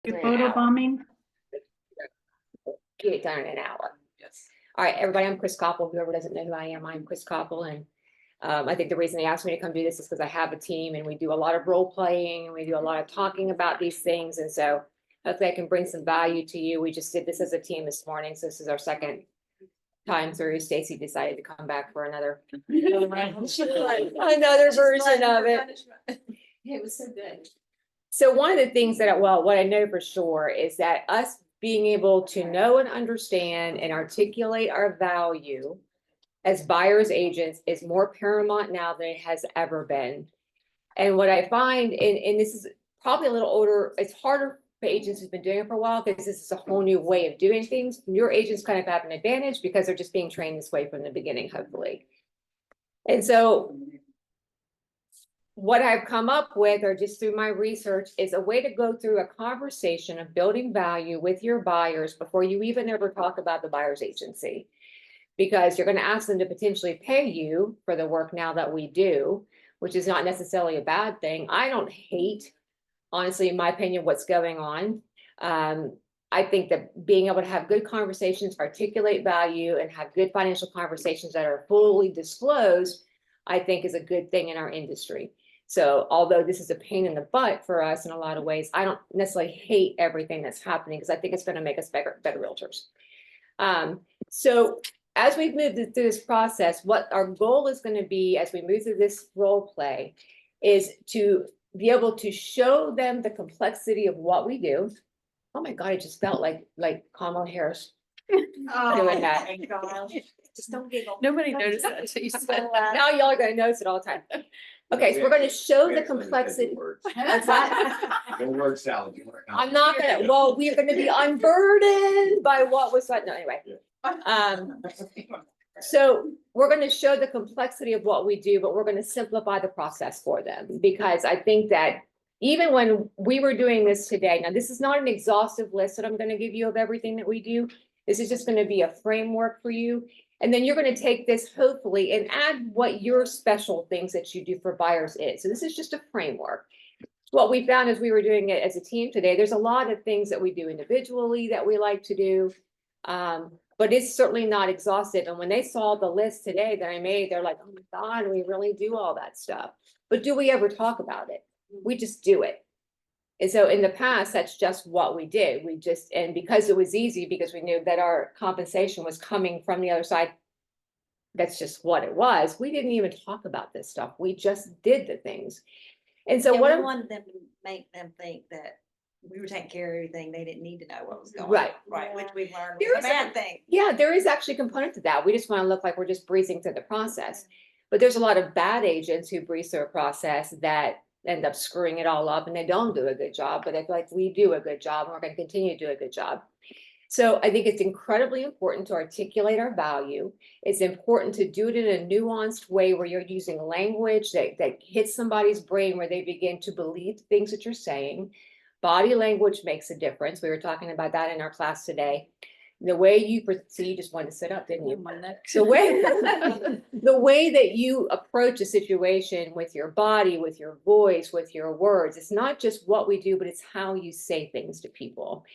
Your photo bombing? Get it done in an hour. Yes. All right, everybody, I'm Chris Koppel. Whoever doesn't know who I am, I'm Chris Koppel. And I think the reason they asked me to come do this is because I have a team and we do a lot of role playing and we do a lot of talking about these things. And so hopefully I can bring some value to you. We just did this as a team this morning. So this is our second time through. Stacy decided to come back for another version of it. It was so good. So one of the things that, well, what I know for sure is that us being able to know and understand and articulate our value as buyers agents is more paramount now than it has ever been. And what I find, and this is probably a little older, it's harder for agents who've been doing it for a while because this is a whole new way of doing things. Your agents kind of have an advantage because they're just being trained this way from the beginning, hopefully. And so what I've come up with, or just through my research, is a way to go through a conversation of building value with your buyers before you even ever talk about the buyer's agency. Because you're going to ask them to potentially pay you for the work now that we do, which is not necessarily a bad thing. I don't hate, honestly, in my opinion, what's going on. I think that being able to have good conversations, articulate value, and have good financial conversations that are fully disclosed, I think is a good thing in our industry. So although this is a pain in the butt for us in a lot of ways, I don't necessarily hate everything that's happening because I think it's going to make us better realtors. So as we've moved through this process, what our goal is going to be as we move through this role play is to be able to show them the complexity of what we do. Oh my God, it just felt like Kamala Harris doing that. Just don't giggle. Nobody noticed that until you said that. Now y'all are going to notice it all the time. Okay, so we're going to show the complexity. What's that? Good word salad. I'm not going to, well, we're going to be unburdened by what was said. No, anyway. So we're going to show the complexity of what we do, but we're going to simplify the process for them, because I think that even when we were doing this today, now this is not an exhaustive list that I'm going to give you of everything that we do. This is just going to be a framework for you. And then you're going to take this hopefully and add what your special things that you do for buyers is. So this is just a framework. What we found as we were doing it as a team today, there's a lot of things that we do individually that we like to do. But it's certainly not exhaustive. And when they saw the list today that I made, they're like, oh my God, we really do all that stuff. But do we ever talk about it? We just do it. And so in the past, that's just what we did. And because it was easy, because we knew that our compensation was coming from the other side, that's just what it was. We didn't even talk about this stuff. We just did the things. And so we wanted them to make them think that we were taking care of everything. They didn't need to know what was going on. Right. Which we've learned was a bad thing. Yeah, there is actually a component to that. We just want to look like we're just breezing through the process. But there's a lot of bad agents who breeze through a process that end up screwing it all up and they don't do a good job, but I feel like we do a good job and we're going to continue to do a good job. So I think it's incredibly important to articulate our value. It's important to do it in a nuanced way where you're using language that hits somebody's brain, where they begin to believe things that you're saying. Body language makes a difference. We were talking about that in our class today. The way you just wanted to sit up, didn't you? The way that you approach a situation with your body, with your voice, with your words, it's not just what we do, but it's how you say things to people.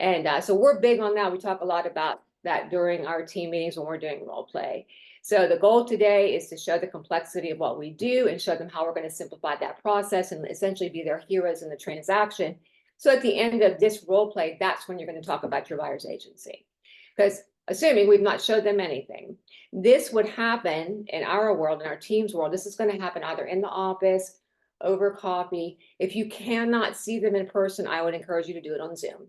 And so we're big on that. We talk a lot about that during our team meetings when we're doing role play. So the goal today is to show the complexity of what we do and show them how we're going to simplify that process and essentially be their heroes in the transaction. So at the end of this role play, that's when you're going to talk about your buyer's agency. Because assuming we've not showed them anything, this would happen in our world, in our team's world. This is going to happen either in the office, over coffee. If you cannot see them in person, I would encourage you to do it on Zoom.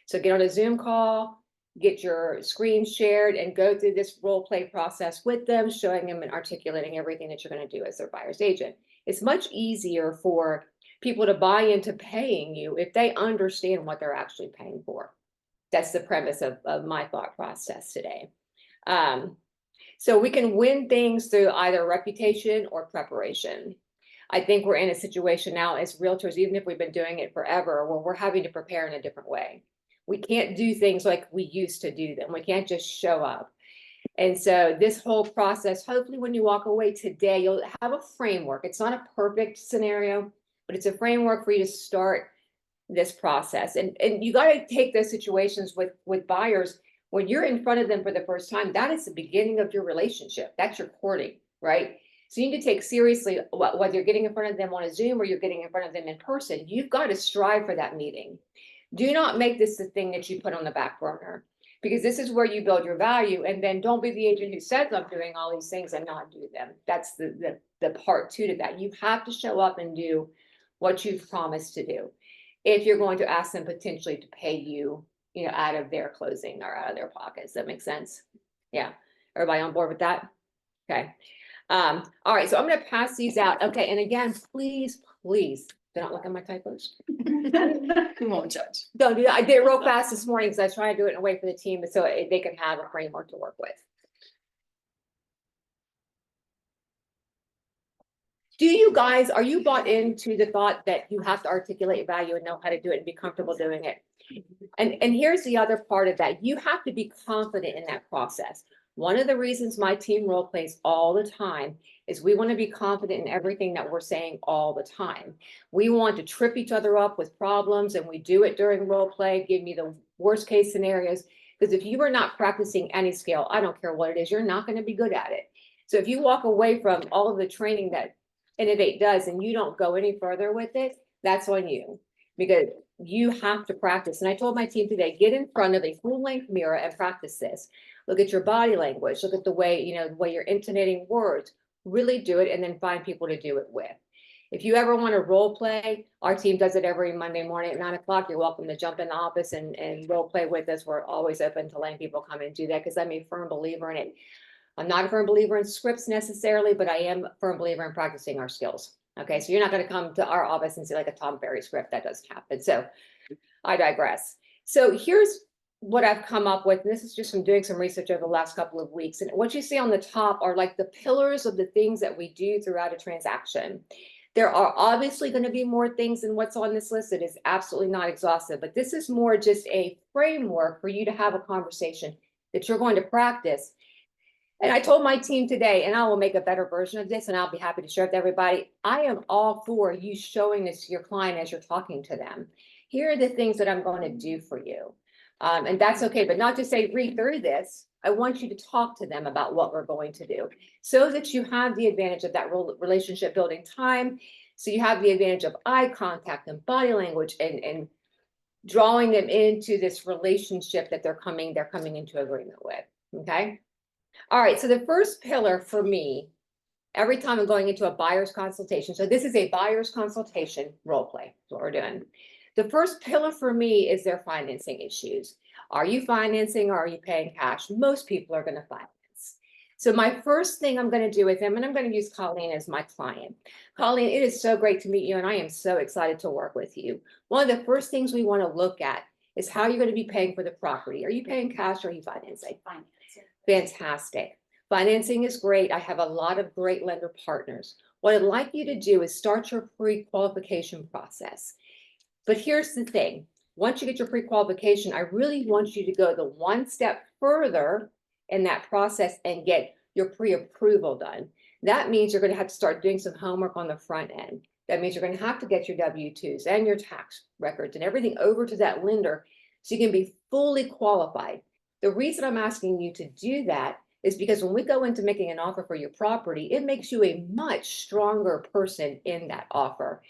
So get on a Zoom call, get your screen shared, and go through this role play process with them, showing them and articulating everything that you're going to do as their buyer's agent. It's much easier for people to buy into paying you if they understand what they're actually paying for. That's the premise of my thought process today. So we can win things through either reputation or preparation. I think we're in a situation now as realtors, even if we've been doing it forever, where we're having to prepare in a different way. We can't do things like we used to do them. We can't just show up. And so this whole process, hopefully when you walk away today, you'll have a framework. It's not a perfect scenario, but it's a framework for you to start this process. And you got to take those situations with buyers when you're in front of them for the first time. That is the beginning of your relationship. That's your courting, right? So you need to take seriously whether you're getting in front of them on a Zoom or you're getting in front of them in person. You've got to strive for that meeting. Do not make this the thing that you put on the back burner, because this is where you build your value. And then don't be the agent who says I'm doing all these things and not do them. That's the part two to that. You have to show up and do what you've promised to do if you're going to ask them potentially to pay you, out of their closing or out of their pockets. That makes sense? Yeah. Everybody on board with that? Okay. All right. So I'm going to pass these out. Okay. And again, please do not look at my typos. We won't judge. Don't do that. I did it real fast this morning because I was trying to do it in a way for the team so they could have a framework to work with. Do you guys, are you bought into the thought that you have to articulate value and know how to do it and be comfortable doing it? And here's the other part of that. You have to be confident in that process. One of the reasons my team role plays all the time is we want to be confident in everything that we're saying all the time. We want to trip each other up with problems, and we do it during role play, give me the worst case scenarios. Because if you are not practicing any skill, I don't care what it is, you're not going to be good at it. So if you walk away from all of the training that Innovate does and you don't go any further with it, that's on you, because you have to practice. And I told my team today, get in front of a full-length mirror and practice this. Look at your body language, look at the way, the way you're intonating words, really do it, and then find people to do it with. If you ever want to role play, our team does it every Monday morning at 9 o'clock. You're welcome to jump in the office and role play with us. We're always open to letting people come and do that because I'm a firm believer in it. I'm not a firm believer in scripts necessarily, but I am a firm believer in practicing our skills. Okay, so you're not going to come to our office and see like a Tom Ferry script. That doesn't happen. So I digress. So here's what I've come up with. And this is just from doing some research over the last couple of weeks. And what you see on the top are like the pillars of the things that we do throughout a transaction. There are obviously going to be more things than what's on this list. It is absolutely not exhaustive, but this is more just a framework for you to have a conversation that you're going to practice. And I told my team today, and I will make a better version of this, and I'll be happy to share it with everybody. I am all for you showing this to your client as you're talking to them. Here are the things that I'm going to do for you. And that's okay, but not just say, read through this. I want you to talk to them about what we're going to do so that you have the advantage of that relationship building time. So you have the advantage of eye contact and body language and drawing them into this relationship that they're coming into agreement with. Okay. All right, so the first pillar for me, every time I'm going into a buyer's consultation, so this is a buyer's consultation role play, that's what we're doing. The first pillar for me is their financing issues. Are you financing or are you paying cash? Most people are going to finance. So my first thing I'm going to do with them, and I'm going to use Colleen as my client. Colleen, it is so great to meet you, and I am so excited to work with you. One of the first things we want to look at is how you're going to be paying for the property. Are you paying cash or are you financing? Financing. Fantastic. Financing is great. I have a lot of great lender partners. What I'd like you to do is start your pre-qualification process. But here's the thing. Once you get your pre-qualification, I really want you to go the one step further in that process and get your pre-approval done. That means you're going to have to start doing some homework on the front end. That means you're going to have to get your W-2s and your tax records and everything over to that lender so you can be fully qualified. The reason I'm asking you to do that is because when we go into making an offer for your property, it makes you a much stronger person in that offer.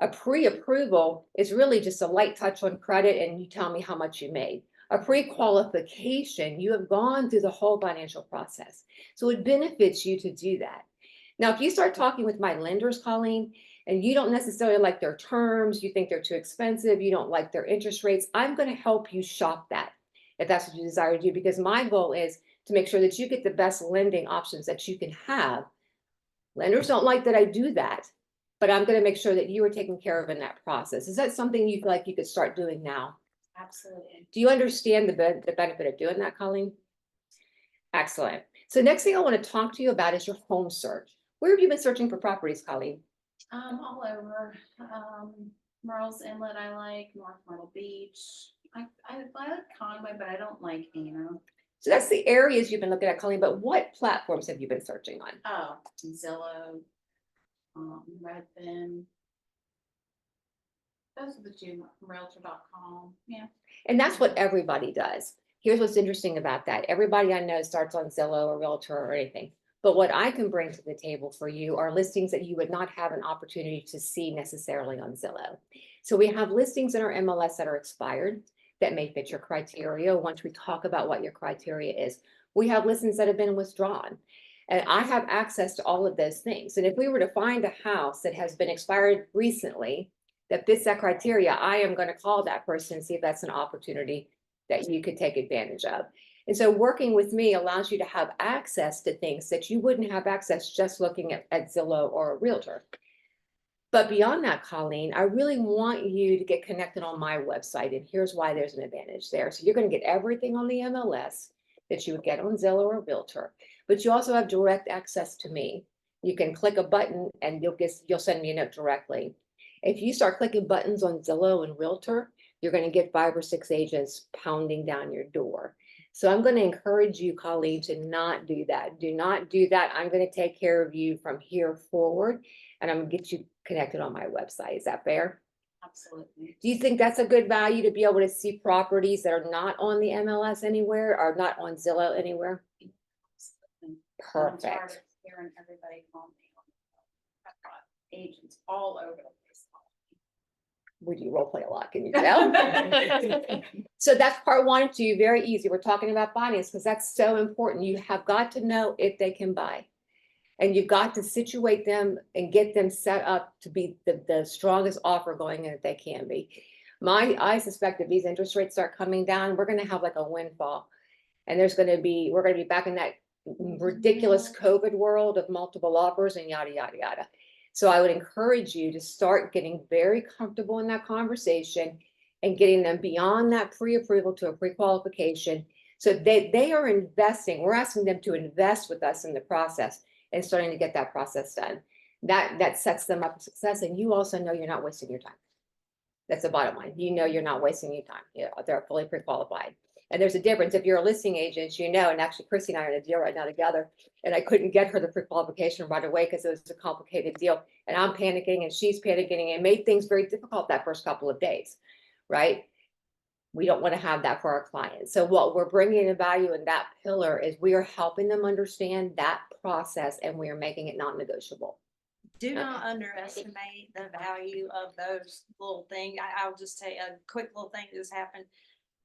A pre-approval is really just a light touch on credit and you tell me how much you made. A pre-qualification, you have gone through the whole financial process. So it benefits you to do that. Now, if you start talking with my lenders, Colleen, and you don't necessarily like their terms, you think they're too expensive, you don't like their interest rates, I'm going to help you shop that if that's what you desire to do, because my goal is to make sure that you get the best lending options that you can have. Lenders don't like that I do that, but I'm going to make sure that you are taken care of in that process. Is that something you feel like you could start doing now? Absolutely. Do you understand the benefit of doing that, Colleen? Excellent. So next thing I want to talk to you about is your home search. Where have you been searching for properties, Colleen? All over. Merle's Inlet I like, North Myrtle Beach. I like Conway, but I don't like Anna. So that's the areas you've been looking at, Colleen, but what platforms have you been searching on? Oh, Zillow, Redfin. Those are the two, realtor.com, yeah. And that's what everybody does. Here's what's interesting about that. Everybody I know starts on Zillow or Realtor or anything. But what I can bring to the table for you are listings that you would not have an opportunity to see necessarily on Zillow. So we have listings in our MLS that are expired that may fit your criteria once we talk about what your criteria is. We have listings that have been withdrawn. And I have access to all of those things. And if we were to find a house that has been expired recently that fits that criteria, I am going to call that person and see if that's an opportunity that you could take advantage of. And so working with me allows you to have access to things that you wouldn't have access just looking at Zillow or a realtor. But beyond that, Colleen, I really want you to get connected on my website. And here's why there's an advantage there. So you're going to get everything on the MLS that you would get on Zillow or Realtor, but you also have direct access to me. You can click a button and you'll send me a note directly. If you start clicking buttons on Zillow and Realtor, you're going to get 5 or 6 agents pounding down your door. So I'm going to encourage you, Colleen, to not do that. Do not do that. I'm going to take care of you from here forward, and I'm going to get you connected on my website. Is that fair? Absolutely. Do you think that's a good value to be able to see properties that are not on the MLS anywhere or not on Zillow anywhere? Absolutely. I'm tired Perfect. of hearing everybody call me. I've got agents all over the place. We do role play a lot, can you tell? So that's part 1 and 2, very easy. We're talking about finance because that's so important. You have got to know if they can buy. And you've got to situate them and get them set up to be the strongest offer going in that they can be. I suspect if these interest rates start coming down, we're going to have like a windfall. And we're going to be back in that ridiculous COVID world of multiple offers and yada, yada, yada. So I would encourage you to start getting very comfortable in that conversation and getting them beyond that pre-approval to a pre-qualification. So they are investing. We're asking them to invest with us in the process and starting to get that process done. That sets them up for success. And you also know you're not wasting your time. That's the bottom line. You know you're not wasting your time. You know, they're fully pre-qualified. And there's a difference. If you're a listing agent, you know, and actually Chrissy and I are in a deal right now together, and I couldn't get her the pre-qualification right away because it was a complicated deal. And I'm panicking and she's panicking, and made things very difficult that first couple of days, right? We don't want to have that for our clients. So what we're bringing in value in that pillar is we are helping them understand that process, and we are making it non-negotiable. Do not underestimate the value of those little things. I'll just tell you a quick little thing that just happened.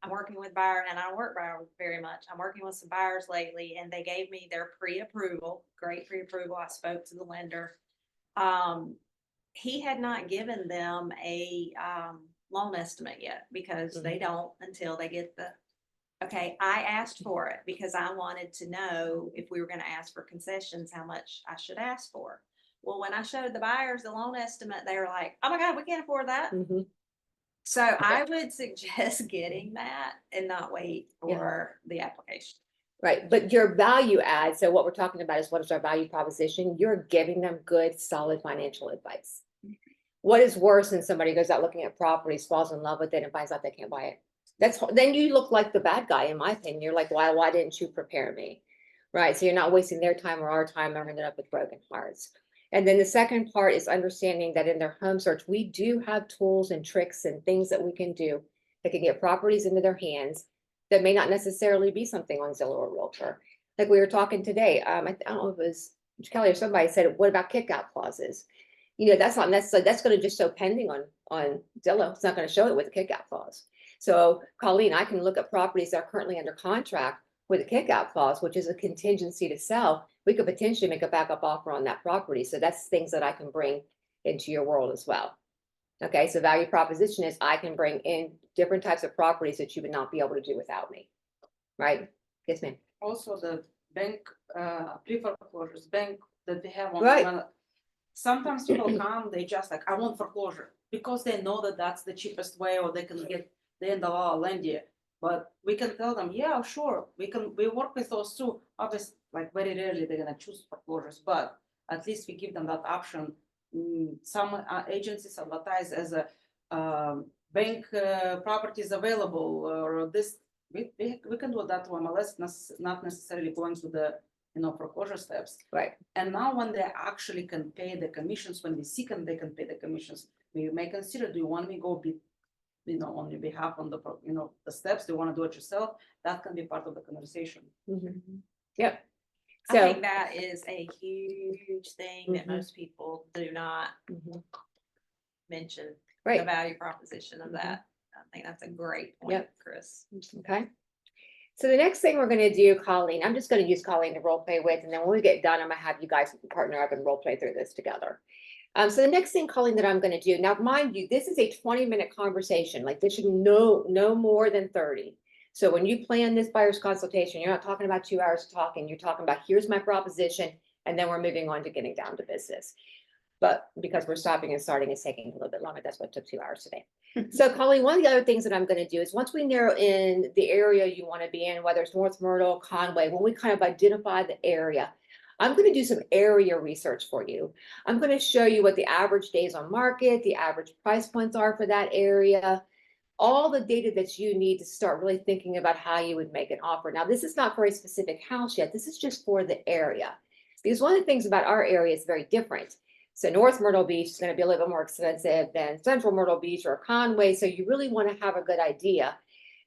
I'm working with buyers, and I don't work buyers very much. I'm working with some buyers lately, and they gave me their pre-approval, great pre-approval. I spoke to the lender. He had not given them a loan estimate yet because they don't until they get the, okay, I asked for it because I wanted to know if we were going to ask for concessions, how much I should ask for. Well, when I showed the buyers the loan estimate, they were like, oh my God, we can't afford that. So I would suggest getting that and not wait for the application. Right. But your value add, so what we're talking about is what is our value proposition? You're giving them good, solid financial advice. What is worse than somebody goes out looking at properties, falls in love with it, and finds out they can't buy it? Then you look like the bad guy, in my opinion. You're like, why didn't you prepare me? Right. So you're not wasting their time or our time or ending up with broken hearts. And then the second part is understanding that in their home search, we do have tools and tricks and things that we can do that can get properties into their hands that may not necessarily be something on Zillow or Realtor. Like we were talking today, I don't know if it was Kelly or somebody said, what about kick-out clauses? You know, that's not necessarily, that's going to just show pending on Zillow. It's not going to show it with a kick-out clause. So Colleen, I can look at properties that are currently under contract with a kick-out clause, which is a contingency to sell. We could potentially make a backup offer on that property. So that's things that I can bring into your world as well. Okay, so value proposition is I can bring in different types of properties that you would not be able to do without me, right? Yes, ma'am. Also the bank, pre-foreclosures, bank that they have on. Right. Sometimes people come, they just like, I want foreclosure because they know that that's the cheapest way, or they can get the end of our land here. But we can tell them, yeah, sure, we work with those too. Obviously, like very rarely they're gonna choose foreclosures, but at least we give them that option. Some agencies advertise as a bank properties available, or this. We can do that to MLS, not necessarily going to the foreclosure steps. Right. And now when they actually can pay the commissions, when they seek and they can pay the commissions, we may consider, do you want me go be, on your behalf on the, the steps, do you want to do it yourself? That can be part of the conversation. Yep. I So, think that is a huge thing that Mhm. most people do not Mhm. mention, the Right, value proposition of Mhm. that. I think that's a great point, Yep. Chris. okay. So the next thing we're gonna do, Colleen, I'm just gonna use Colleen to role play with, and then when we get done, I'm gonna have you guys partner up and role play through this together. So the next thing, Colleen, that I'm gonna do, now mind you, this is a 20-minute conversation, like this should no more than 30. So when you plan this buyer's consultation, you're not talking about 2 hours of talking, you're talking about, here's my proposition, and then we're moving on to getting down to business. But because we're stopping and starting, it's taking a little bit longer. That's what took 2 hours today. So Colleen, one of the other things that I'm gonna do is once we narrow in the area you wanna be in, whether it's North Myrtle, Conway, when we kind of identify the area, I'm gonna do some area research for you. I'm gonna show you what the average days on market, the average price points are for that area, all the data that you need to start really thinking about how you would make an offer. Now, this is not for a specific house yet. This is just for the area. Because one of the things about our area is very different. So North Myrtle Beach is going to be a little bit more expensive than Central Myrtle Beach or Conway. So you really want to have a good idea.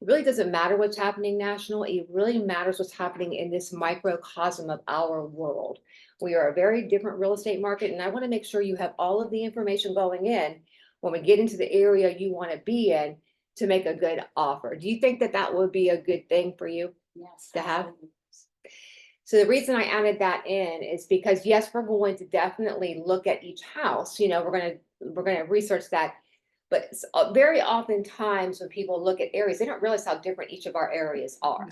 It really doesn't matter what's happening national. It really matters what's happening in this microcosm of our world. We are a very different real estate market, and I want to make sure you have all of the information going in when we get into the area you want to be in to make a good offer. Do you think that that would be a good thing for you Yes. to have? absolutely. So the reason I added that in is because yes, we're going to definitely look at each house. We're gonna research that. But very oftentimes when people look at areas, they don't realize how different each of our areas are.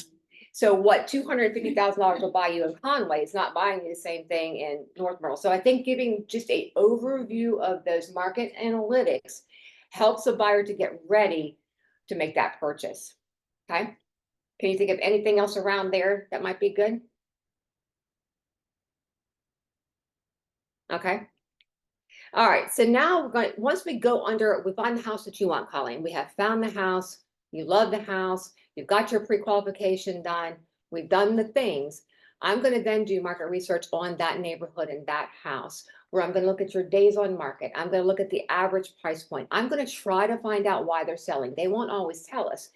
So what $250,000 will buy you in Conway is not buying you the same thing in North Myrtle. So I think giving just a overview of those market analytics helps a buyer to get ready to make that purchase. Okay. Can you think of anything else around there that might be good? Okay. All right. So now once we find the house that you want, Colleen, we have found the house, you love the house, you've got your pre-qualification done, we've done the things. I'm going to then do market research on that neighborhood and that house, where I'm going to look at your days on market. I'm going to look at the average price point. I'm going to try to find out why they're selling. They won't always tell us,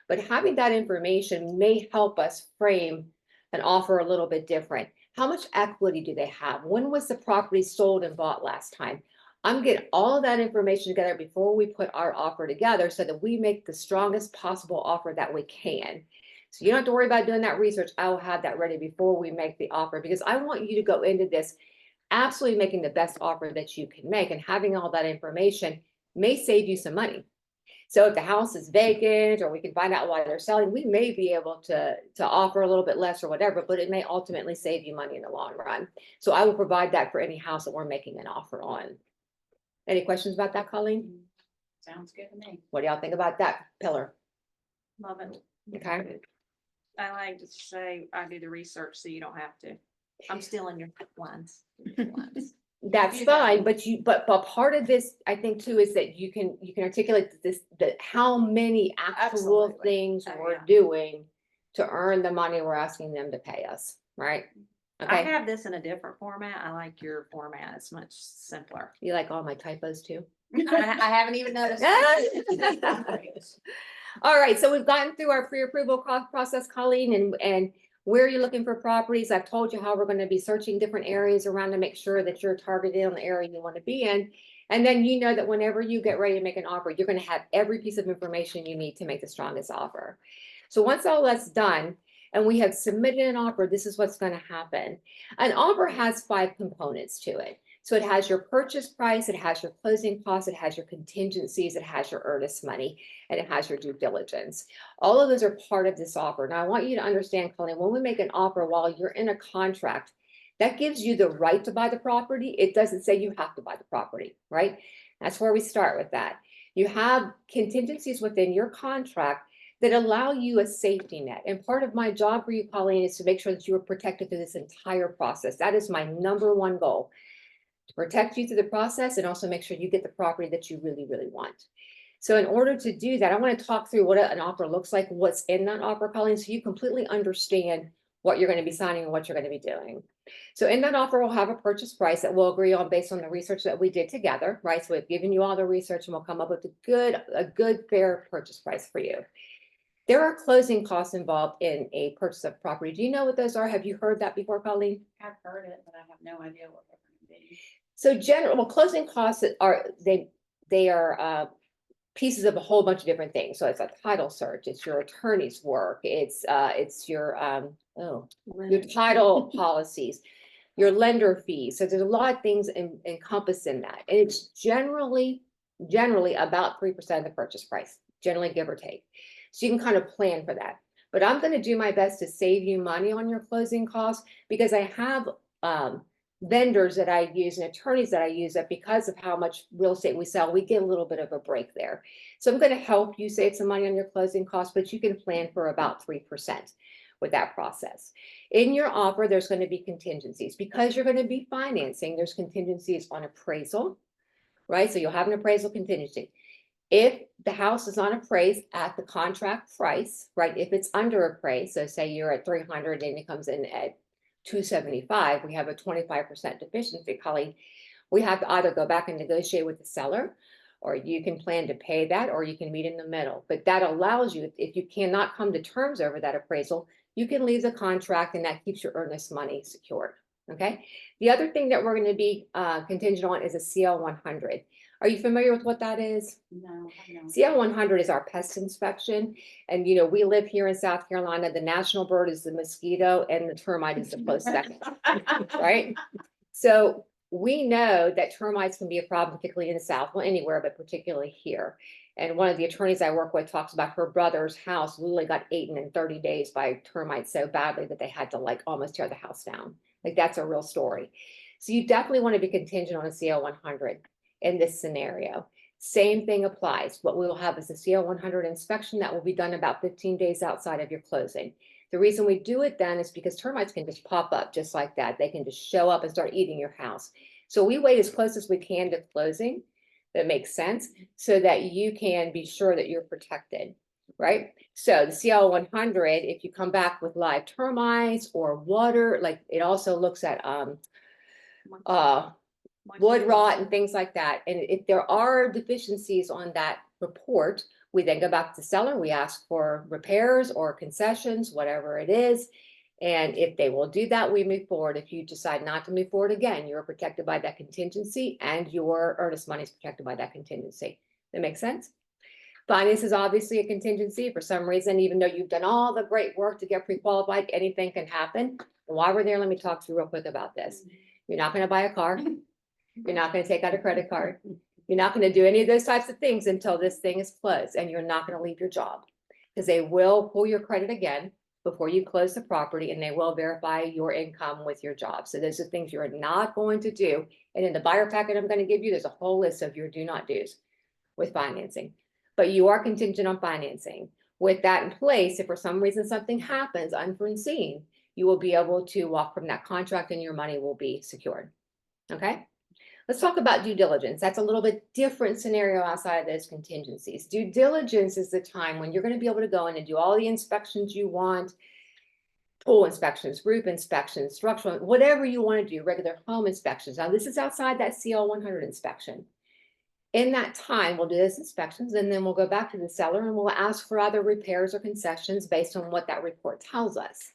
but having that information may help us frame an offer a little bit different. How much equity do they have? When was the property sold and bought last time? I'm getting all of that information together before we put our offer together so that we make the strongest possible offer that we can. So you don't have to worry about doing that research. I will have that ready before we make the offer, because I want you to go into this absolutely making the best offer that you can make, and having all that information may save you some money. So if the house is vacant, or we can find out why they're selling, we may be able to offer a little bit less or whatever, but it may ultimately save you money in the long run. So I will provide that for any house that we're making an offer on. Any questions about that, Colleen? Sounds good to me. What do y'all think about that pillar? Love it. Okay. I like to say I do the research so you don't have to. I'm stealing your lines. That's You fine, have- but part of this, I think too, is that you can articulate this, that how many actual Absolutely. things Oh, we're yeah. doing to earn the money we're asking them to pay us, right? I Okay, have this in a different format. I like your format. It's much simpler. you like all my typos too? I haven't even noticed. All right, so we've gotten through our pre-approval process, Colleen, and where you're looking for properties. I've told you how we're going to be searching different areas around to make sure that you're targeted on the area you want to be in. And then you know that whenever you get ready to make an offer, you're going to have every piece of information you need to make the strongest offer. So once all that's done, and we have submitted an offer, this is what's going to happen. An offer has 5 components to it. So it has your purchase price, it has your closing costs, it has your contingencies, it has your earnest money, and it has your due diligence. All of those are part of this offer. Now, I want you to understand, Colleen, when we make an offer while you're in a contract, that gives you the right to buy the property. It doesn't say you have to buy the property, right? That's where we start with that. You have contingencies within your contract that allow you a safety net. And part of my job for you, Colleen, is to make sure that you are protected through this entire process. That is my #1 goal, to protect you through the process and also make sure you get the property that you really, really want. So in order to do that, I want to talk through what an offer looks like, what's in that offer, Colleen, so you completely understand what you're going to be signing and what you're going to be doing. So in that offer, we'll have a purchase price that we'll agree on based on the research that we did together, right? So we've given you all the research and we'll come up with a good fair purchase price for you. There are closing costs involved in a purchase of property. Do you know what those are? Have you heard that before, Colleen? I've heard it, but I have no idea what they're gonna be. So closing costs they are pieces of a whole bunch of different things. So it's a title search, it's your attorney's work, it's your title policies, your lender fees. So there's a lot of things encompassed in that. And it's generally about 3% of the purchase price, generally give or take. So you can kind of plan for that. But I'm going to do my best to save you money on your closing costs because I have vendors that I use and attorneys that I use that because of how much real estate we sell, we get a little bit of a break there. So I'm going to help you save some money on your closing costs, but you can plan for about 3% with that process. In your offer, there's going to be contingencies because you're going to be financing. There's contingencies on appraisal, right? So you'll have an appraisal contingency. If the house is not appraised at the contract price, right? If it's under appraised, so say you're at 300 and it comes in at 275, we have a 25% deficiency, Colleen. We have to either go back and negotiate with the seller, or you can plan to pay that, or you can meet in the middle. But that allows you, if you cannot come to terms over that appraisal, you can leave the contract and that keeps your earnest money secured, okay? The other thing that we're gonna be contingent on is a CL 100. Are you familiar with what that is? No, I don't know. CL 100 is our pest inspection. And you know, we live here in South Carolina. The national bird is the mosquito and the termite is the close second, right? So we know that termites can be a problem, particularly in the South, well, anywhere, but particularly here. And one of the attorneys I work with talks about her brother's house literally got eaten in 30 days by termites so badly that they had to like almost tear the house down. Like that's a real story. So you definitely want to be contingent on a CL 100 in this scenario. Same thing applies. What we will have is a CL 100 inspection that will be done about 15 days outside of your closing. The reason we do it then is because termites can just pop up just like that. They can just show up and start eating your house. So we wait as close as we can to closing. That makes sense, so that you can be sure that you're protected, right? So the CL 100, if you come back with live termites or water, like it also looks at wood rot and things like that. And if there are deficiencies on that report, we then go back to the seller, we ask for repairs or concessions, whatever it is. And if they will do that, we move forward. If you decide not to move forward again, you're protected by that contingency and your earnest money is protected by that contingency. That makes sense? Finance is obviously a contingency. For some reason, even though you've done all the great work to get pre-qualified, anything can happen. And while we're there, let me talk to you real quick about this. You're not going to buy a car. You're not going to take out a credit card. You're not going to do any of those types of things until this thing is closed, and you're not going to leave your job because they will pull your credit again before you close the property, and they will verify your income with your job. So those are things you're not going to do. And in the buyer packet I'm going to give you, there's a whole list of your do not do's with financing, but you are contingent on financing. With that in place, if for some reason something happens unforeseen, you will be able to walk from that contract and your money will be secured. Okay. Let's talk about due diligence. That's a little bit different scenario outside of those contingencies. Due diligence is the time when you're going to be able to go in and do all the inspections you want, pool inspections, roof inspections, structural, whatever you want to do, regular home inspections. Now, this is outside that CL 100 inspection. In that time, we'll do those inspections and then we'll go back to the seller and we'll ask for other repairs or concessions based on what that report tells us.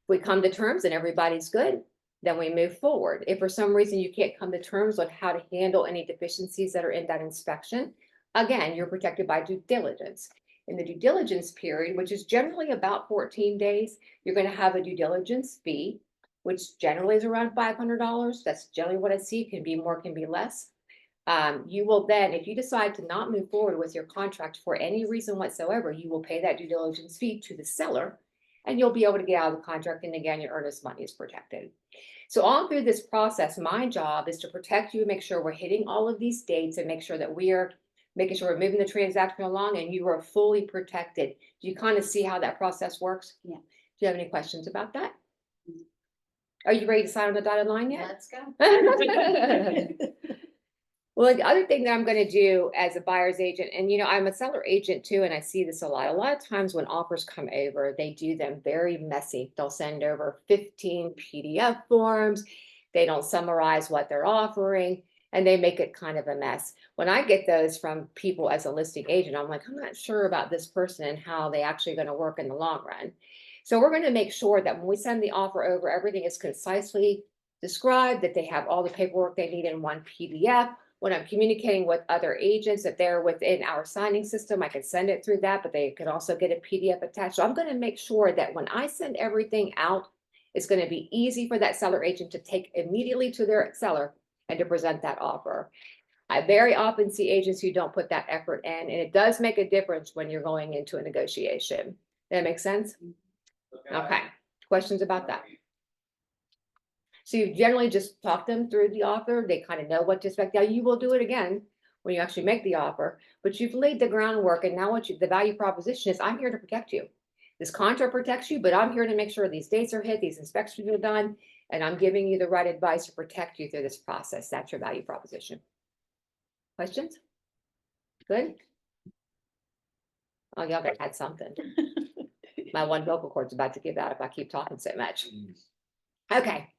If we come to terms and everybody's good, then we move forward. If for some reason you can't come to terms on how to handle any deficiencies that are in that inspection, again, you're protected by due diligence. In the due diligence period, which is generally about 14 days, you're going to have a due diligence fee, which generally is around $500. That's generally what I see. Can be more, can be less. You will then, if you decide to not move forward with your contract for any reason whatsoever, you will pay that due diligence fee to the seller and you'll be able to get out of the contract. And again, your earnest money is protected. So all through this process, my job is to protect you, make sure we're hitting all of these dates and make sure that we are making sure we're moving the transaction along and you are fully protected. Do you kind of see how that process works? Yeah. Do you have any questions about that? Are you ready to sign on the dotted line yet? Let's go. Well, the other thing that I'm gonna do as a buyer's agent, and I'm a seller agent too, and I see this a lot. A lot of times when offers come over, they do them very messy. They'll send over 15 PDF forms. They don't summarize what they're offering, and they make it kind of a mess. When I get those from people as a listing agent, I'm like, I'm not sure about this person and how they actually gonna work in the long run. So we're gonna make sure that when we send the offer over, everything is concisely described, that they have all the paperwork they need in one PDF. When I'm communicating with other agents, if they're within our signing system, I can send it through that, but they can also get a PDF attached. So I'm going to make sure that when I send everything out, it's going to be easy for that seller agent to take immediately to their seller and to present that offer. I very often see agents who don't put that effort in, and it does make a difference when you're going into a negotiation. That make sense? Okay. Questions about that? So you generally just talk them through the offer. They kind of know what to expect. Now you will do it again when you actually make the offer, but you've laid the groundwork, and now the value proposition is, I'm here to protect you. This contract protects you, but I'm here to make sure these dates are hit, these inspections are done, and I'm giving you the right advice to protect you through this process. That's your value proposition. Questions? Good? Oh, y'all had something. My one vocal cord's about to give out if I keep talking so much. Okay.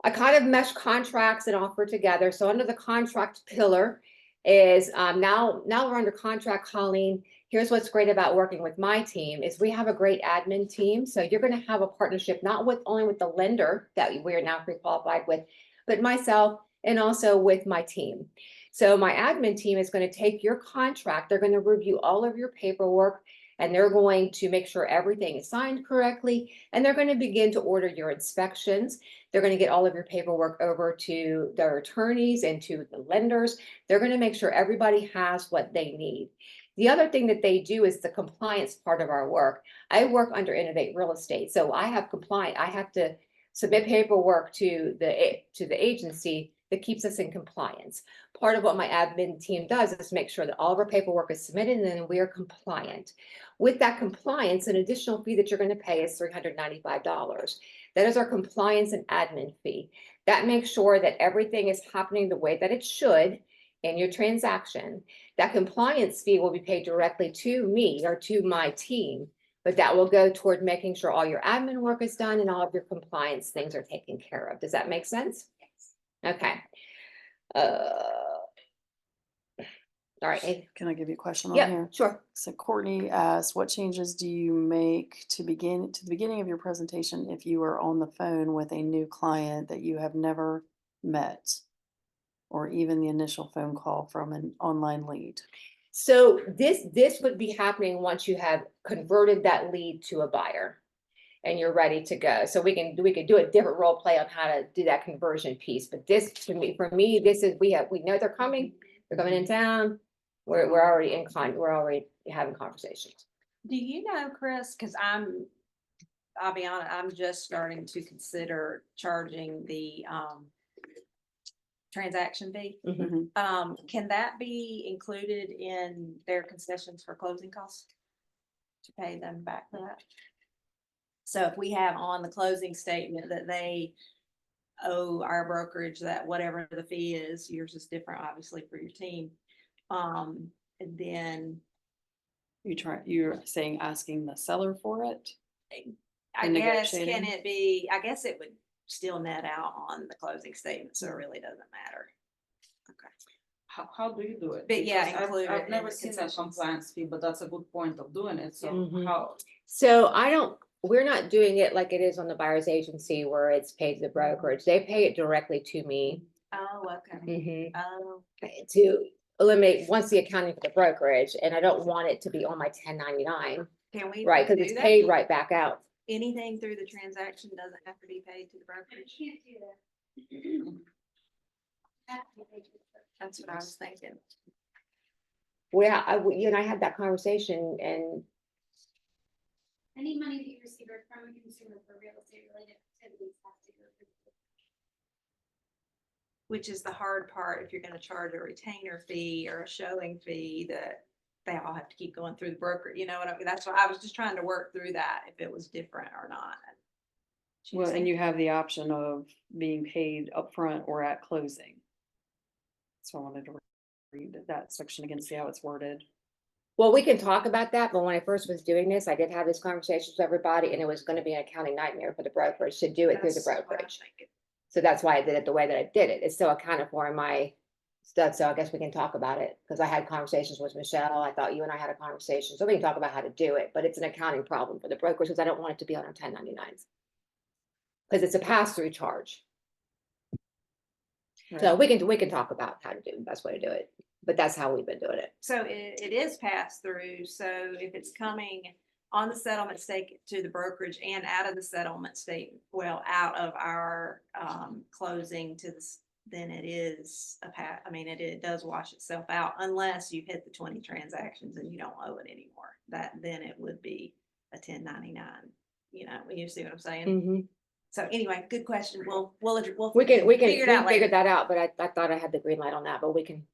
I kind of mesh contracts and offer together. So under the contract pillar is now we're under contract, Colleen. Here's what's great about working with my team is we have a great admin team. So you're going to have a partnership, not only with the lender that we are now pre-qualified with, but myself and also with my team. So my admin team is going to take your contract. They're going to review all of your paperwork, and they're going to make sure everything is signed correctly. And they're going to begin to order your inspections. They're going to get all of your paperwork over to their attorneys and to the lenders. They're going to make sure everybody has what they need. The other thing that they do is the compliance part of our work. I work under Innovate Real Estate. So I have to submit paperwork to the agency that keeps us in compliance. Part of what my admin team does is make sure that all of our paperwork is submitted and then we are compliant. With that compliance, an additional fee that you're going to pay is $395. That is our compliance and admin fee. That makes sure that everything is happening the way that it should in your transaction. That compliance fee will be paid directly to me or to my team, but that will go toward making sure all your admin work is done and all of your compliance things are taken care of. Does that make sense? Yes. Okay. All right. Can I give you a question on Yeah, here? sure. So Courtney asked, what changes do you make to the beginning of your presentation if you are on the phone with a new client that you have never met, or even the initial phone call from an online lead? So this would be happening once you have converted that lead to a buyer and you're ready to go. So we can do a different role play on how to do that conversion piece. But this, for me, this is we know they're coming in town. We're already we're already having conversations. Do you know, Chris, because I'll be honest, I'm just starting to consider charging the transaction fee. Mhm. Can that be included in their concessions for closing costs? To pay them back for that? So if we have on the closing statement that they owe our brokerage that whatever the fee is, yours is different, obviously, for your team. And then You're saying asking the seller for it? I And guess, negotiating? I guess it would still net out on the closing statement, so it really doesn't matter. Okay. How do you do it? But yeah, Because include it I've in never the seen a concessions. compliance fee, but that's a good point of doing it. So Mhm. how? So we're not doing it like it is on the buyer's agency where it's paid to the brokerage. They pay it directly to me. Oh, okay. Mhm. Oh, To eliminate once the accounting for the brokerage, and I don't want it to be on my 1099, can we? right? Because do it's that? paid right back out. Anything through the transaction doesn't have to be paid to the brokerage? Can't do that. That's what I was thinking. Well, you and I had that conversation, and Any money that you receive from a consumer for real estate related activities has to go through. Which is the hard part if you're gonna charge a retainer fee or a showing fee that they all have to keep going through the broker, you know what I mean? That's why I was just trying to work through that, if it was different or not. Well, and Choosing- you have the option of being paid upfront or at closing. So I wanted to read that section again, see how it's worded. Well, we can talk about that, but when I first was doing this, I did have this conversation with everybody, and it was gonna be an accounting nightmare for the brokerage to do it through the That's what I'm brokerage. thinking. So that's why I did it the way that I did it. It's still accounted for in my stuff, so I guess we can talk about it, because I had conversations with Michelle. I thought you and I had a conversation, so we can talk about how to do it, but it's an accounting problem for the brokers, because I don't want it to be on our 1099s. Because it's a pass-through charge. So we can talk about how to do the best way to do it, but that's how we've been doing it. So it is passed through, so if it's coming on the settlement stake to the brokerage and out of the settlement state, well, out of our closing to this, then it is I mean, it does wash itself out unless you hit the 20 transactions and you don't owe it anymore. Then it would be a 1099, you know, you see what I'm saying? Mhm. So anyway, good question. We'll We can figure it out figure later. that out, but I thought I had the green light on that, but we can,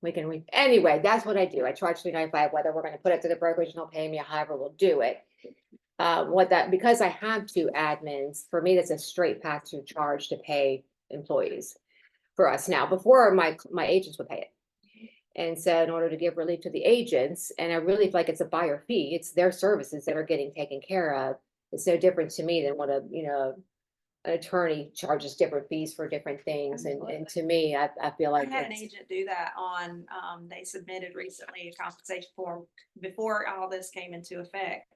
anyway, that's what I do. I charge $3.95, whether we're gonna put it to the brokerage and they'll pay me, however we'll do it. Because I have two admins, for me, that's a straight pass-through charge to pay employees for us now. Before, my agents would pay it. And so in order to give relief to the agents, and I really feel like it's a buyer fee, it's their services that are getting taken care of. It's no different to me than what an attorney charges different fees for different things. And to me, I feel I like had an it's, agent do that on, they submitted recently a compensation form before all this came into effect.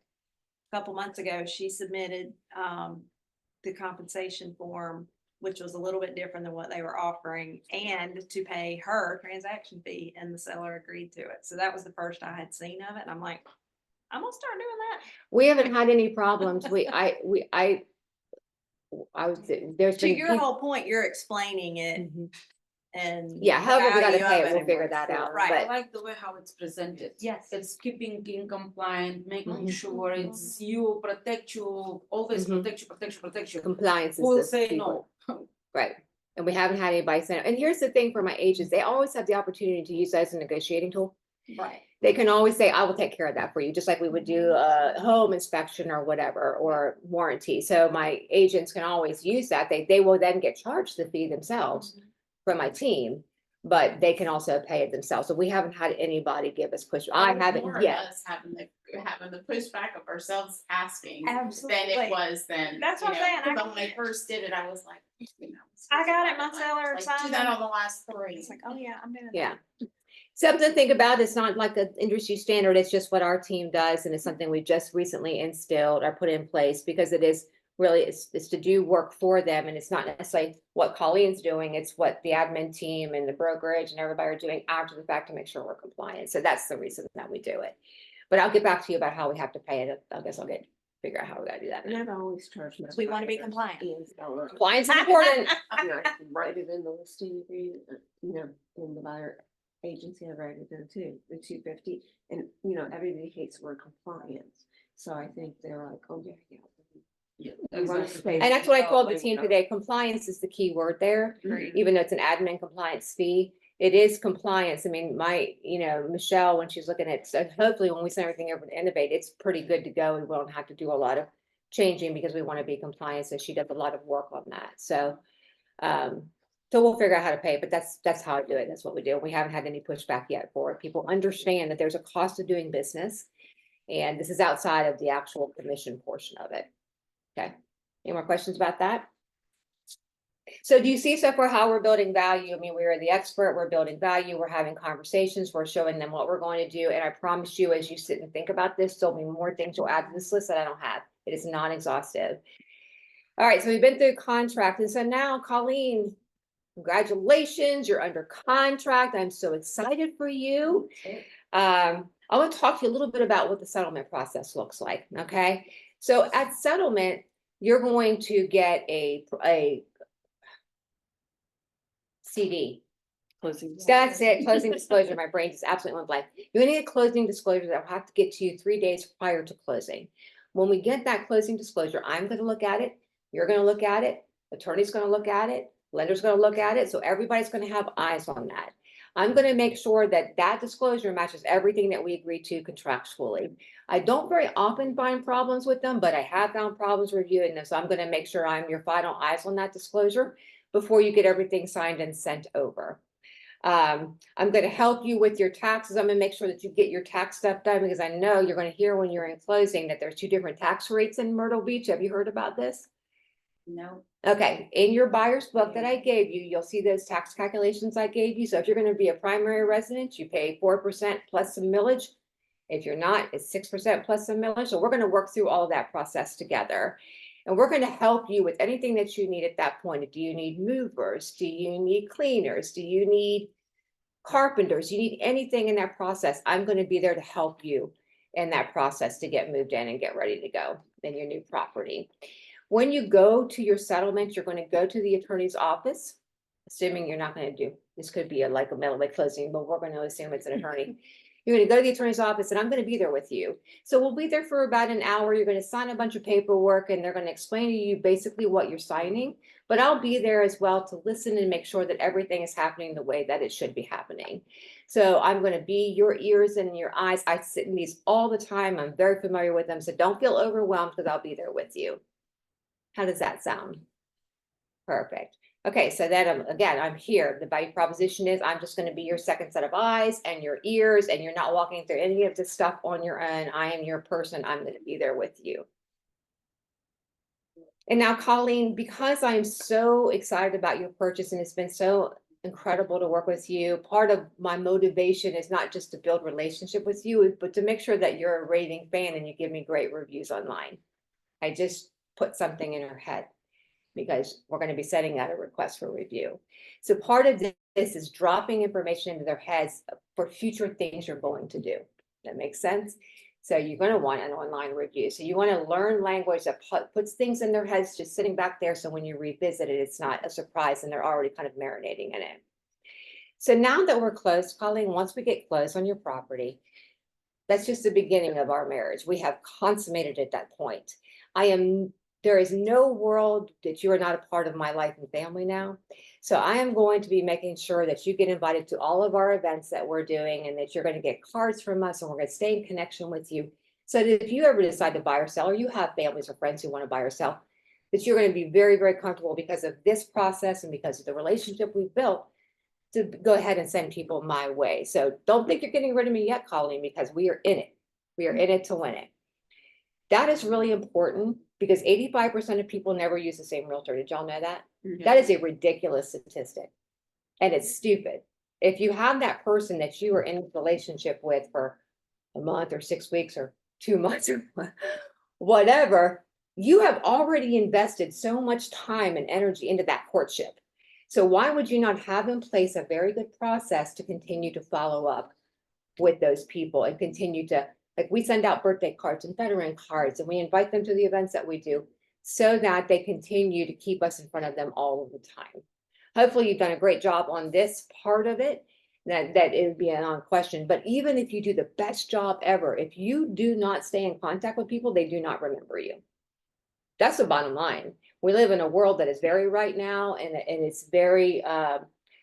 A couple months ago, she submitted, the compensation form, which was a little bit different than what they were offering, and to pay her transaction fee, and the seller agreed to it. So that was the first I had seen of it, and I'm like, I'm gonna start doing that. we haven't had any problems. I would say there's To been. your whole point, you're explaining it Mhm. and. Yeah, the however we gotta value pay of it, we'll figure that out, Right. I but like the way how it's presented. Yes. It's keeping in compliant, making Mhm. sure it's you, protect you, always Mhm. protect you. compliance is Who will the say people. no? Right. And we haven't had anybody say, no. And here's the thing for my agents, they always have the opportunity to use that as a negotiating tool. Right. They can always say, I will take care of that for you, just like we would do a home inspection or whatever, or warranty. So my agents can always use that. They will then get charged the fee themselves from my team, but they can also pay it themselves. So we haven't had anybody give us push. I haven't More yet. us having the pushback of ourselves asking than Absolutely. it was then. That's what you I'm know, saying. 'cause when I first did it, I was like, I got it, my seller like, signed do that it. on the last three. It's like, oh yeah, I'm doing that. Yeah. Something to think about. It's not like an industry standard. It's just what our team does. And it's something we just recently instilled or put in place, because it is really, it's to do work for them. And it's not necessarily what Colleen's doing. It's what the admin team and the brokerage and everybody are doing after the fact to make sure we're compliant. So that's the reason that we do it. But I'll get back to you about how we have to pay it. I guess I'll figure out how we gotta do that. And I've always charged. We wanna be compliant. Compliance is important. I can write it in the listing agreement, in the buyer agency, I write it in too, the 250. And, everybody hates the word compliance. So I think they're like, oh, yeah. We want to pay And that's what I told the for team it. today. Compliance is the key word there. Mhm. Even though it's an admin compliance fee, it is compliance. I mean, Michelle, when she's looking at, so hopefully when we send everything over to Innovate, it's pretty good to go. We won't have to do a lot of changing because we want to be compliant. So she does a lot of work on that. So, so we'll figure out how to pay it, but that's how I do it. That's what we do. We haven't had any pushback yet for it. People understand that there's a cost of doing business. And this is outside of the actual commission portion of it. Okay. Any more questions about that? So do you see so far how we're building value? I mean, we are the expert, we're building value, we're having conversations, we're showing them what we're going to do. And I promise you, as you sit and think about this, there'll be more things you'll add to this list that I don't have. It is non-exhaustive. All right, so we've been through contract. And so now, Colleen, congratulations, you're under contract. I'm so excited for you. I want to talk to you a little bit about what the settlement process looks like, okay? So at settlement, you're going to get a CD. Closing. That's it, closing disclosure. My brain just absolutely went blank. You're gonna get closing disclosure that will have to get to you 3 days prior to closing. When we get that closing disclosure, I'm gonna look at it, you're gonna look at it, attorney's gonna look at it, lender's gonna look at it, so everybody's gonna have eyes on that. I'm gonna make sure that that disclosure matches everything that we agree to contractually. I don't very often find problems with them, but I have found problems reviewing them, so I'm gonna make sure I'm your final eyes on that disclosure before you get everything signed and sent over. I'm gonna help you with your taxes. I'm gonna make sure that you get your tax stuff done because I know you're gonna hear when you're in closing that there's 2 different tax rates in Myrtle Beach. Have you heard about this? No, Okay, in your buyer's book that I gave you, you'll see those tax calculations I gave you. So if you're gonna be a primary resident, you pay 4% plus some millage. If you're not, it's 6% plus some millage. So we're gonna work through all of that process together. And we're gonna help you with anything that you need at that point. Do you need movers? Do you need cleaners? Do you need carpenters? You need anything in that process? I'm gonna be there to help you in that process to get moved in and get ready to go in your new property. When you go to your settlement, you're gonna go to the attorney's office, assuming you're not gonna do, this could be like a middle way closing, but we're gonna assume it's an attorney. You're gonna go to the attorney's office and I'm gonna be there with you. So we'll be there for about an hour. You're gonna sign a bunch of paperwork and they're gonna explain to you basically what you're signing. But I'll be there as well to listen and make sure that everything is happening the way that it should be happening. So I'm gonna be your ears and your eyes. I sit in these all the time. I'm very familiar with them. So don't feel overwhelmed because I'll be there with you. How does that sound? Perfect. Okay, so then again, I'm here. The value proposition is I'm just going to be your second set of eyes and your ears, and you're not walking through any of this stuff on your own. I am your person. I'm going to be there with you. And now, Colleen, because I'm so excited about your purchase and it's been so incredible to work with you, part of my motivation is not just to build relationship with you, but to make sure that you're a raving fan and you give me great reviews online. I just put something in her head because we're going to be sending out a request for review. So part of this is dropping information into their heads for future things you're going to do. That makes sense? So you're going to want an online review. So you want to learn language that puts things in their heads just sitting back there. So when you revisit it, it's not a surprise and they're already kind of marinating in it. So now that we're closed, Colleen, once we get closed on your property, that's just the beginning of our marriage. We have consummated at that point. There is no world that you are not a part of my life and family now. So I am going to be making sure that you get invited to all of our events that we're doing and that you're going to get cards from us and we're going to stay in connection with you. So that if you ever decide to buy or sell, or you have families or friends who want to buy or sell, that you're going to be very, very comfortable because of this process and because of the relationship we've built to go ahead and send people my way. So don't think you're getting rid of me yet, Colleen, because we are in it. We are in it to win it. That is really important because 85% of people never use the same realtor. Did y'all know that? Mhm. That is a ridiculous statistic. And it's stupid. If you have that person that you are in a relationship with for a month or 6 weeks or 2 months or whatever, you have already invested so much time and energy into that courtship. So why would you not have in place a very good process to continue to follow up with those people and continue to, like, we send out birthday cards and veteran cards and we invite them to the events that we do so that they continue to keep us in front of them all of the time. Hopefully you've done a great job on this part of it, that it would be a non-question. But even if you do the best job ever, if you do not stay in contact with people, they do not remember you. That's the bottom line. We live in a world that is very right now and it's very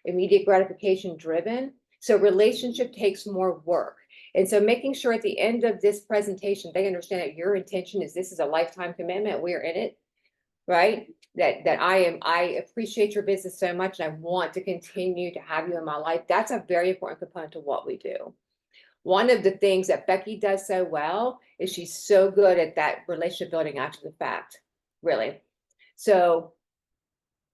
immediate gratification driven. So relationship takes more work. And so making sure at the end of this presentation, they understand that your intention is this is a lifetime commitment. We're in it, right? That I appreciate your business so much and I want to continue to have you in my life. That's a very important component to what we do. One of the things that Becky does so well is she's so good at that relationship building after the fact, really. So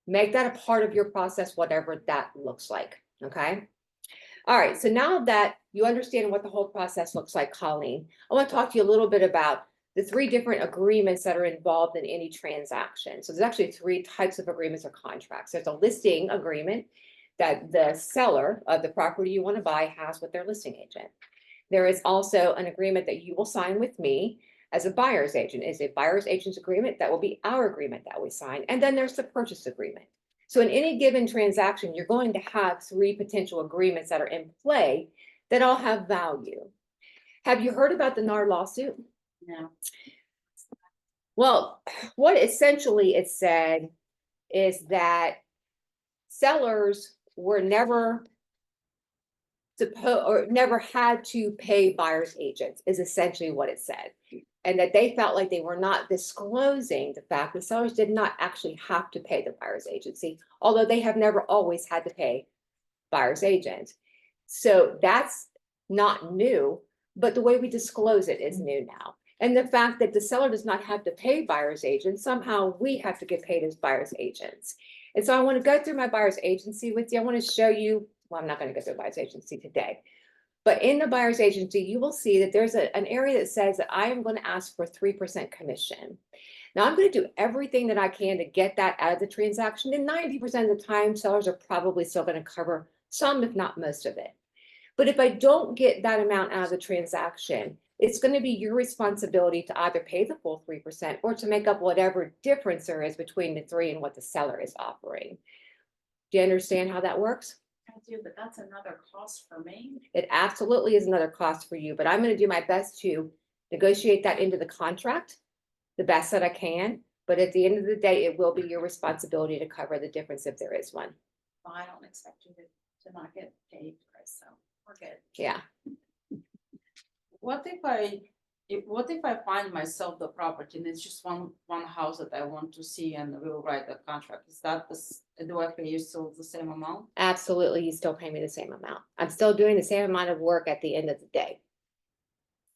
make that a part of your process, whatever that looks like, okay? All right, so now that you understand what the whole process looks like, Colleen, I want to talk to you a little bit about the 3 different agreements that are involved in any transaction. So there's actually 3 types of agreements or contracts. There's a listing agreement that the seller of the property you want to buy has with their listing agent. There is also an agreement that you will sign with me as a buyer's agent. It's a buyer's agent's agreement that will be our agreement that we sign. And then there's the purchase agreement. So in any given transaction, you're going to have 3 potential agreements that are in play that all have value. Have you heard about the NAR lawsuit? no. Well, what essentially it said is that sellers were never never had to pay buyer's agents is essentially what it said. And that they felt like they were not disclosing the fact that sellers did not actually have to pay the buyer's agency, although they have never always had to pay buyer's agent. So that's not new, but the way we disclose it is new now. And the fact that the seller does not have to pay buyer's agent, somehow we have to get paid as buyer's agents. And so I want to go through my buyer's agency with you. I want to show you, well, I'm not going to go through buyer's agency today, but in the buyer's agency, you will see that there's an area that says that I am going to ask for 3% commission. Now I'm going to do everything that I can to get that out of the transaction. And 90% of the time, sellers are probably still going to cover some, if not most of it. But if I don't get that amount out of the transaction, it's going to be your responsibility to either pay the full 3% or to make up whatever difference there is between the 3 and what the seller is offering. Do you understand how that works? I do, but that's another cost for me. It absolutely is another cost for you, but I'm going to do my best to negotiate that into the contract the best that I can. But at the end of the day, it will be your responsibility to cover the difference if there is one. Well, I don't expect you to not get paid, Chris, so we're good. Yeah. What if I find myself the property and it's just one house that I want to see and we'll write a contract? Is that do I pay you still the same amount? Absolutely, you still pay me the same amount. I'm still doing the same amount of work at the end of the day.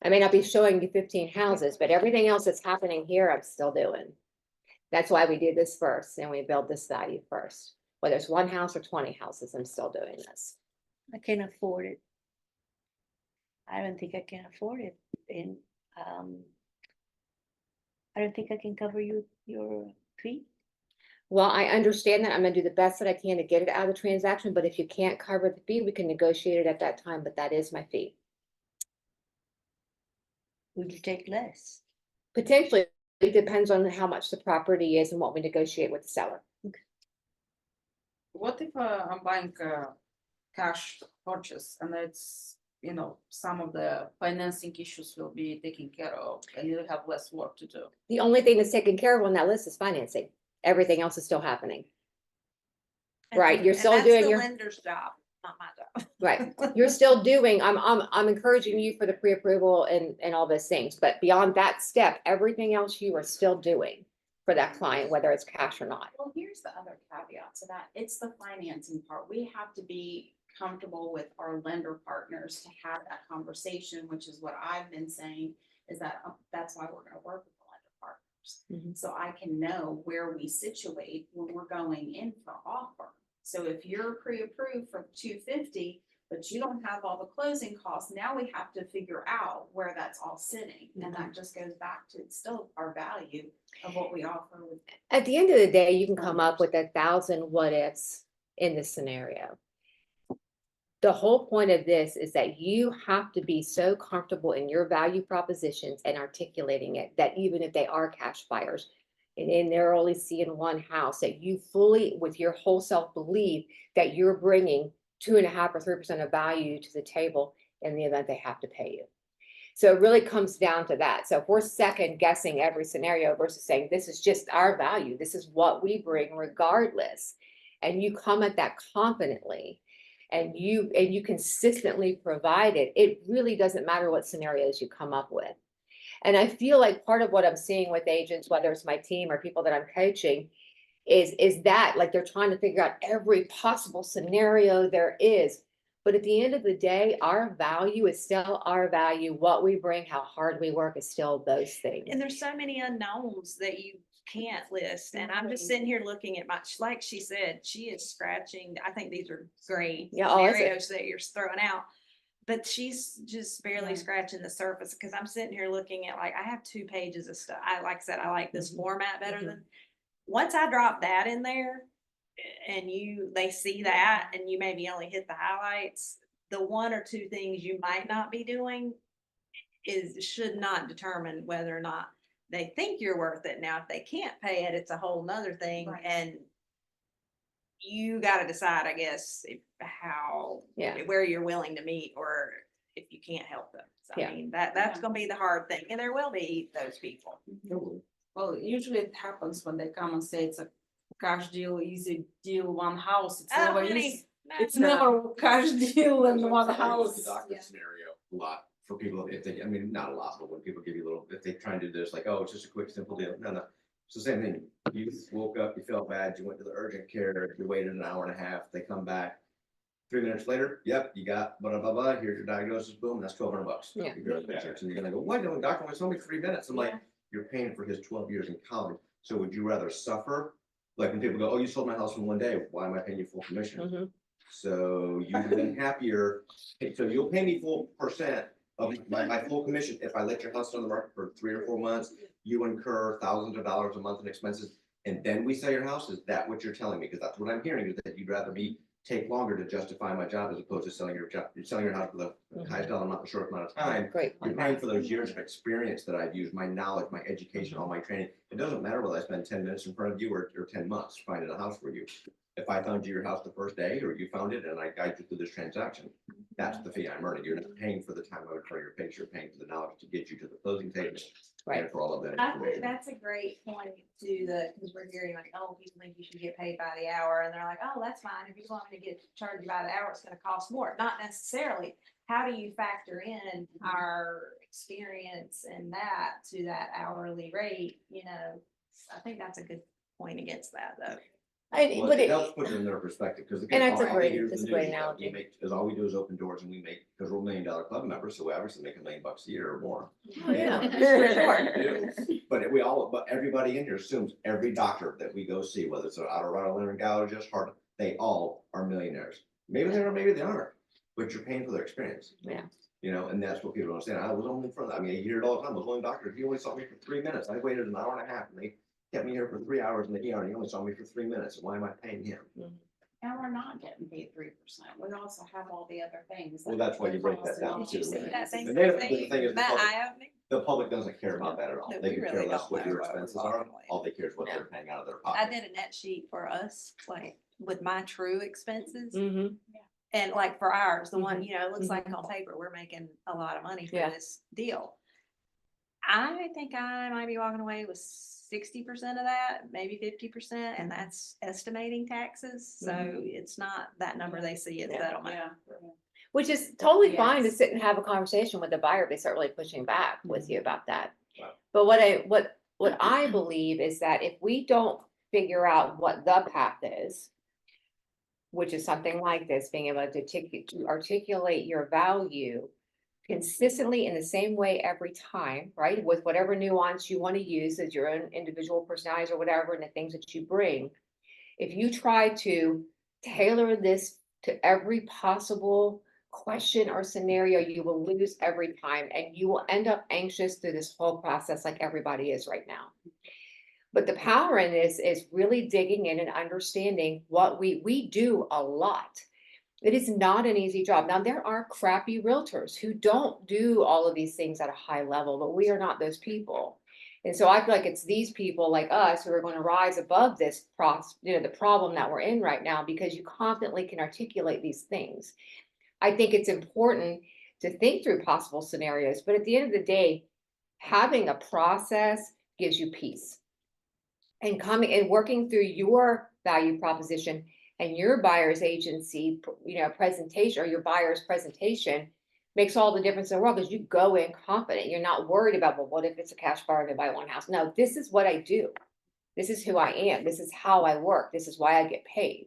I may not be showing you 15 houses, but everything else that's happening here, I'm still doing. That's why we did this first and we build this value first. Whether it's 1 house or 20 houses, I'm still doing this. I can afford it. I don't think I can afford it, and I don't think I can cover your fee. Well, I understand that. I'm gonna do the best that I can to get it out of the transaction, but if you can't cover the fee, we can negotiate it at that time, but that is my fee. Would you take less? Potentially, it depends on how much the property is and what we negotiate with the seller. What if I'm buying a cash purchase and it's, some of the financing issues will be taken care of and you'll have less work to do? The only thing that's taken care of on that list is financing. Everything else is still happening. Right, you're still doing the your- lender's job, not my job. Right, you're still doing, I'm encouraging you for the pre-approval and all those things, but beyond that step, everything else you are still doing for that client, whether it's cash or not. Well, here's the other caveat to that. It's the financing part. We have to be comfortable with our lender partners to have that conversation, which is what I've been saying, is that that's why we're gonna work with the lender partners. Mhm. So I can know where we situate when we're going in for offer. So if you're pre-approved for 250, but you don't have all the closing costs, now we have to figure out where that's all sitting. And that just goes back to, it's still our value of what we offer with. At the end of the day, you can come up with 1,000 what ifs in this scenario. The whole point of this is that you have to be so comfortable in your value propositions and articulating it, that even if they are cash buyers and they're only seeing 1 house, that you fully, with your whole self, believe that you're bringing 2.5 or 3% of value to the table in the event they have to pay you. So it really comes down to that. So if we're second guessing every scenario versus saying, this is just our value, this is what we bring regardless, and you come at that confidently, and you consistently provide it, it really doesn't matter what scenarios you come up with. And I feel like part of what I'm seeing with agents, whether it's my team or people that I'm coaching, is that like they're trying to figure out every possible scenario there is. But at the end of the day, our value is still our value. What we bring, how hard we work is still those things. And there's so many unknowns that you can't list. And I'm just sitting here looking at like she said, she is scratching. I think these are great Yeah, oh, it's a- scenarios that you're throwing out. But she's just barely Yeah. scratching the surface, because I'm sitting here looking at, like, I have 2 pages of stuff. Like I said, I like this format better than, once I drop that in there and they see that and you maybe only hit the highlights, the 1 or 2 things you might not be doing should not determine whether or not they think you're worth it. Now, if they can't pay it, it's a whole nother thing. Right. And you got to decide, I guess, where you're willing to meet, or if you can't help them. So, Yeah. I mean, that's Yeah. going to be the hard thing. And there will be those people. Well, usually it happens when they come and say it's a cash deal, easy deal, 1 house. It's never easy. It's never cash deal in 1 house. The doctor scenario a lot for people if they, I mean, not a lot, but when people give you a little, if they try and do this, like, oh, it's just a quick, simple deal. No, it's the same thing. You woke up, you felt bad, you went to the urgent care, you waited an hour and a half, they come back. 3 minutes later, yep, you got blah, blah, blah, blah, here's your diagnosis, boom, that's $1,200. Yeah. You go to the checks, and you're gonna go, what, no, doctor, it's only 3 minutes. I'm like, Yeah. you're paying for his 12 years in college. So would you rather suffer? Like when people go, oh, you sold my house in one day, why am I paying you full commission? Mhm. So you've been happier, so you'll pay me full percent of my full commission if I let your house on the market for 3 or 4 months. You incur thousands of dollars a month in expenses, and then we sell your house. Is that what you're telling me? Because that's what I'm hearing, is that you'd rather me take longer to justify my job as opposed to selling your job. You're selling your house for the highest dollar amount, the short amount of time. Great You're point, paying Matt. for those years of experience that I've used, my knowledge, my education, all my training. It doesn't matter whether I spend 10 minutes in front of you or 10 months finding a house for you. If I found you your house the first day, or you found it and I guide you through this transaction, that's the fee I'm earning. You're not paying for the time I would for your page, you're paying for the knowledge to get you to the closing table. Right. And for all of that I think information. that's a great point to because we're hearing like, oh, people think you should get paid by the hour, and they're like, oh, that's fine. If you want me to get charged you by the hour, it's gonna cost more. Not necessarily. How do you factor in our experience and that to that hourly rate, you know? I think that's a good point against that, though. Well, But it helps put it in their perspective, because And that's a great- here's that's the a great news, analogy. because all we do is open doors and we make, because we're $1 million club members, so we obviously make $1 million a year or more. Oh, yeah. But everybody in here assumes every doctor that we go see, whether it's an otolaryngologist, heart, they all are millionaires. Maybe they are, maybe they aren't, but you're paying for their experience. Yeah. You know, and that's what people don't understand. I was only for, I mean, you hear it all the time. I was only doctor. He only saw me for 3 minutes. I waited an hour and a half, and they kept me here for 3 hours in the ER, and he only saw me for 3 minutes. Why am I paying him? And we're not getting paid 3%. We also have all the other things. Well, that's why you break that down Did you too. see that thing? And then the thing is, That eye-opening? the public doesn't care about that at all. No, They we could really care less don't what know your what we're expenses are. walking away. All they care is what they're paying out of their I pocket. did a net sheet for us, like with my true expenses. Mhm. And like for ours, the Mm-hmm. one, you know, it looks like on paper, we're making a lot of money for Yeah. this deal. I think I might be walking away with 60% of that, maybe 50%, and that's estimating taxes. So it's not that number they see as Yeah. settlement. Which is totally fine to Yes. sit and have a conversation with the buyer if they start really pushing back with you about that. Wow. But what I believe is that if we don't figure out what the path is, which is something like this, being able to articulate your value consistently in the same way every time, right? With whatever nuance you want to use as your own individual personalities or whatever, and the things that you bring. If you try to tailor this to every possible question or scenario, you will lose every time, and you will end up anxious through this whole process like everybody is right now. But the power in this is really digging in and understanding what we do a lot. It is not an easy job. Now, there are crappy realtors who don't do all of these things at a high level, but we are not those people. And so I feel like it's these people like us who are going to rise above this the problem that we're in right now, because you confidently can articulate these things. I think it's important to think through possible scenarios, but at the end of the day, having a process gives you peace. And coming and working through your value proposition and your buyer's agency, presentation, or your buyer's presentation makes all the difference in the world, because you go in confident. You're not worried about, well, what if it's a cash buyer to buy one house? No, this is what I do. This is who I am. This is how I work. This is why I get paid.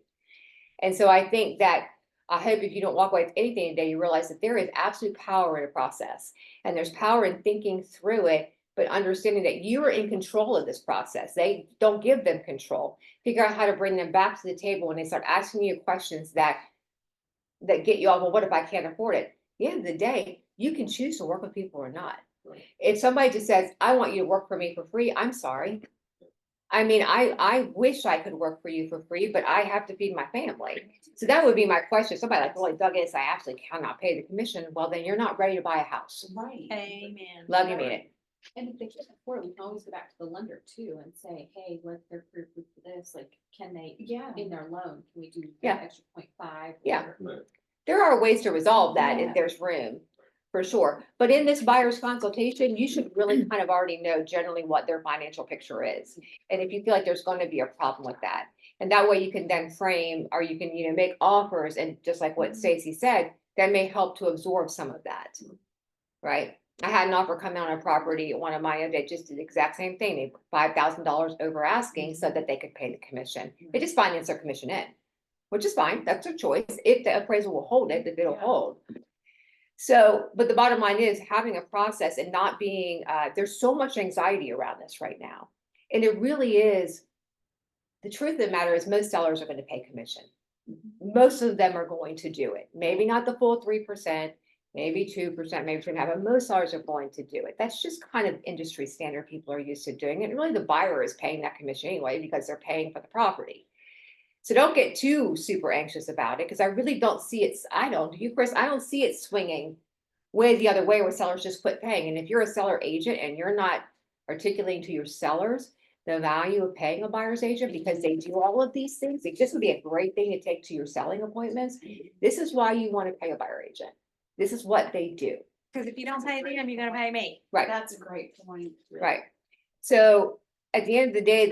And so I think that I hope if you don't walk away with anything today, you realize that there is absolute power in a process, and there's power in thinking through it, but understanding that you are in control of this process. They don't give them control. Figure out how to bring them back to the table when they start asking you questions that get you all, well, what if I can't afford it? At the end of the day, you can choose to work with people or not. Right. If somebody just says, I want you to work for me for free, I'm sorry. I mean, I wish I could work for you for free, but I have to feed my family. So that would be my question. Somebody like, well, Doug is, I actually cannot pay the commission. Well, then you're not ready to buy a house. Right. Amen. Love you, mean it. And if they can't afford it, we can always go back to the lender too and say, hey, what's their proof for this? Like, can they, Yeah. in their loan, can we do Yeah. that extra 0.5? Yeah. or- Right. There are ways to resolve that Yeah. if there's room, for sure. But in this buyer's consultation, you should really kind of already know generally what their financial picture is. And if you feel like there's going to be a problem with that, and that way you can then frame, or you can, make offers, and just like what Stacy said, that may help to absorb some of that. Right? I had an offer come in on a property, one of mine, they just did the exact same thing. They put $5,000 over asking so that they could pay the commission. They just financed their commission in. which is fine, that's their choice, if the appraisal will hold it, if it'll hold. So, but the bottom line is having a process and not being, there's so much anxiety around this right now. And it really is, the truth of the matter is most sellers are gonna pay commission. Most of them are going to do it, maybe not the full 3%, maybe 2%, maybe 2.5%, but most sellers are going to do it. That's just kind of industry standard, people are used to doing it. And really the buyer is paying that commission anyway, because they're paying for the property. So don't get too super anxious about it, because I really don't see it, do you, Chris? I don't see it swinging way the other way where sellers just quit paying. And if you're a seller agent and you're not articulating to your sellers the value of paying a buyer's agent because they do all of these things, this would be a great thing to take to your selling appointments. This is why you want to pay a buyer agent. This is what they do. Because if you don't pay them, you're gonna pay me. Right, That's a great point. right. So at the end of the day,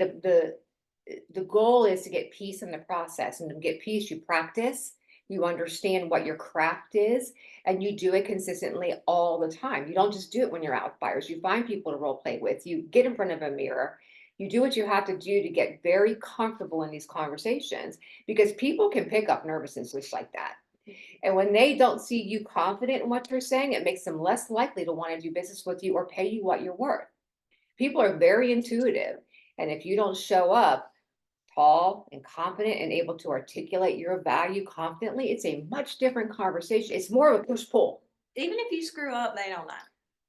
the goal is to get peace in the process, and to get peace, you practice, you understand what your craft is, and you do it consistently all the time. You don't just do it when you're out with buyers. You find people to role play with, you get in front of a mirror, you do what you have to do to get very comfortable in these conversations, because people can pick up nervousness just like that. And when they don't see you confident in what you're saying, it makes them less likely to want to do business with you or pay you what you're worth. People are very intuitive. And if you don't show up tall and confident and able to articulate your value confidently, it's a much different conversation. It's more of a push-pull. Even if you screw up, they don't know.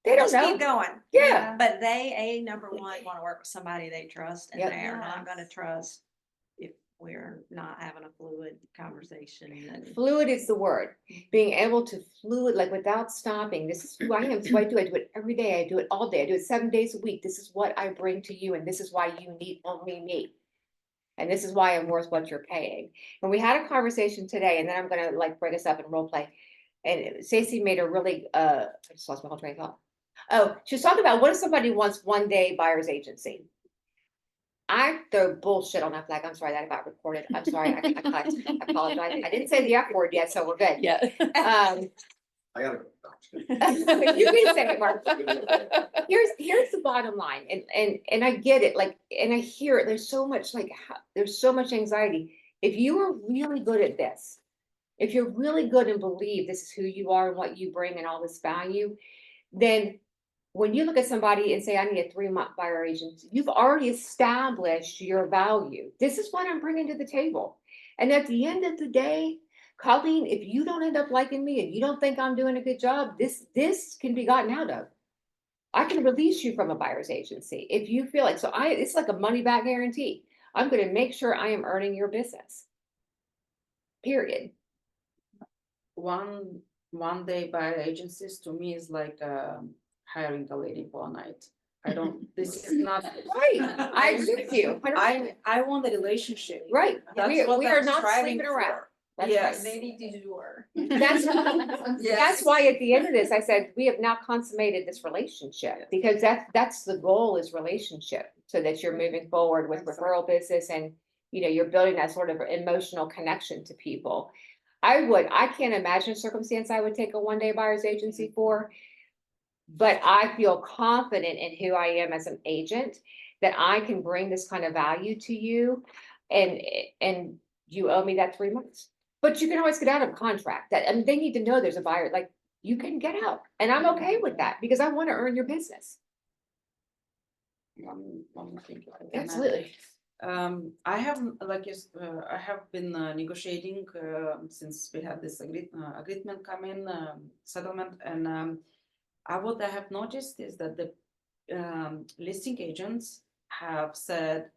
They don't Just know. keep going. Yeah. But they, number one, want to work with somebody they trust, and Yep. they're not gonna Yes. trust if we're not having a fluid conversation. And Fluid is the word. Being able to fluid, like without stopping. This is who I am. This is what I do. I do it every day. I do it all day. I do it 7 days a week. This is what I bring to you, and this is why you need only me. And this is why I'm worth what you're paying. And we had a conversation today, and then I'm gonna like bring us up and role play. And Stacey made a really, I just lost my whole train of thought. Oh, she was talking about, what if somebody wants 1-day buyer's agency? I throw bullshit on that flag. I'm sorry, that got recorded. I'm sorry, I apologize. I didn't say the F word yet, so we're good. Yeah. I gotta go. You can say it, Mark. Here's the bottom line, and I get it, like, and I hear it, there's so much there's so much anxiety. If you are really good at this, if you're really good and believe this is who you are and what you bring and all this value, then when you look at somebody and say, I need a 3-month buyer agent, you've already established your value. This is what I'm bringing to the table. And at the end of the day, Colleen, if you don't end up liking me and you don't think I'm doing a good job, this can be gotten out of. I can release you from a buyer's agency if you feel like, so it's like a money back guarantee. I'm going to make sure I am earning your business. Period. One day buyer agencies to me is like hiring a lady for a night. I don't, this is not. Right, I agree with you. I want a relationship. Right, That's we what are I'm not striving sleeping around. for. That's Yes. right. Lady du jour. That's why at the end of this, I said, we have now consummated this relationship, because that's the goal, is relationship, so that you're moving forward with referral business, and you're building that sort of emotional connection to people. I can't imagine a circumstance I would take a 1-day buyer's agency for, but I feel confident in who I am as an agent, that I can bring this kind of value to you, and you owe me that 3 months. But you can always get out of a contract. They need to know there's a buyer, like, you can get out, and I'm okay with that, because I want to earn your business. One more thing. if I can add. Absolutely. I have, I have been negotiating since we had this agreement come in, settlement, and what I have noticed is that the listing agents have said,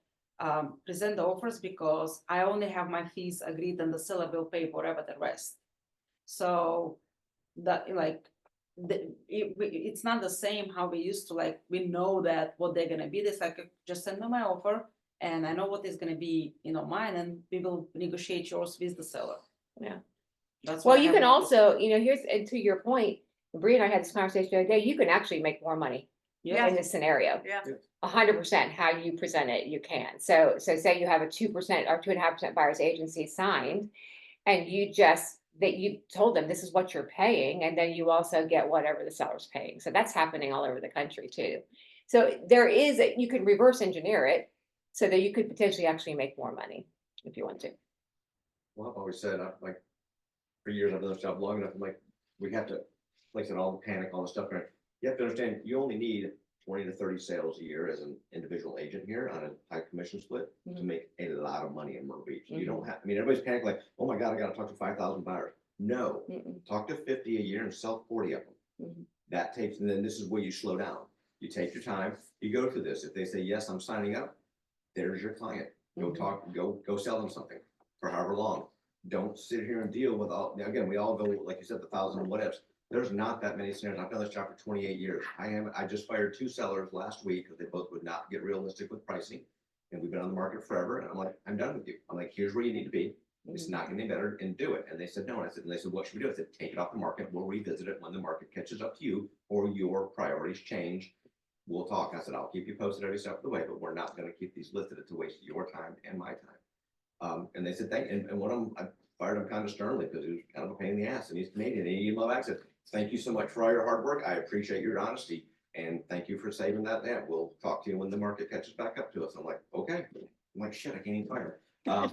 present the offers because I only have my fees agreed and the seller will pay whatever the rest. So that it's not the same how we used to, we know that what they're gonna be. This just send me my offer and I know what is gonna be, mine, and we will negotiate yours with the seller. Yeah. That's Well, what I you have can noticed. also, and to your point, Bree and I had this conversation the other day, you can actually make more money in this scenario. Yeah. 100% how you present it, you can. So say you have a 2% or 2.5% buyer's agency signed, and you told them this is what you're paying, and then you also get whatever the seller's paying. So that's happening all over the country too. So you can reverse engineer it so that you could potentially actually make more money if you want to. Well, I've always said, I've like, for years, I've done this job long enough, I'm like, we have to, like I said, all the panic, all the stuff, right? You have to understand, you only need 20 to 30 sales a year as an individual agent here on a high commission split to make a lot of money in Myrtle Beach. You don't have, I mean, everybody's panicking like, oh my God, I gotta talk to 5,000 buyers. No, talk to 50 a year and sell 40 of them. That takes, and then this is where you slow down. You take your time, you go through this. If they say, yes, I'm signing up, there's your client. Go talk, go sell them something for however long. Don't sit here and deal with all, again, we all go, like you said, the 1,000 what ifs. There's not that many scenarios. I've done this job for 28 years. I just fired 2 sellers last week because they both would not get realistic with pricing. And we've been on the market forever. And I'm like, I'm done with you. I'm like, here's where you need to be. It's not gonna be better, and do it. And they said, no. And I said, and they said, what should we do? I said, take it off the market. We'll revisit it when the market catches up to you or your priorities change. We'll talk. I said, I'll keep you posted every step of the way, but we're not gonna keep these listed to waste your time and my time. And they said, thank you. And one of them, I fired him kind of sternly because he was kind of a pain in the ass, and he's Canadian and he love accent. Thank you so much for all your hard work. I appreciate your honesty. And thank you for saving that. We'll talk to you when the market catches back up to us. I'm like, okay. I'm like, shit, I can't even fire him. Going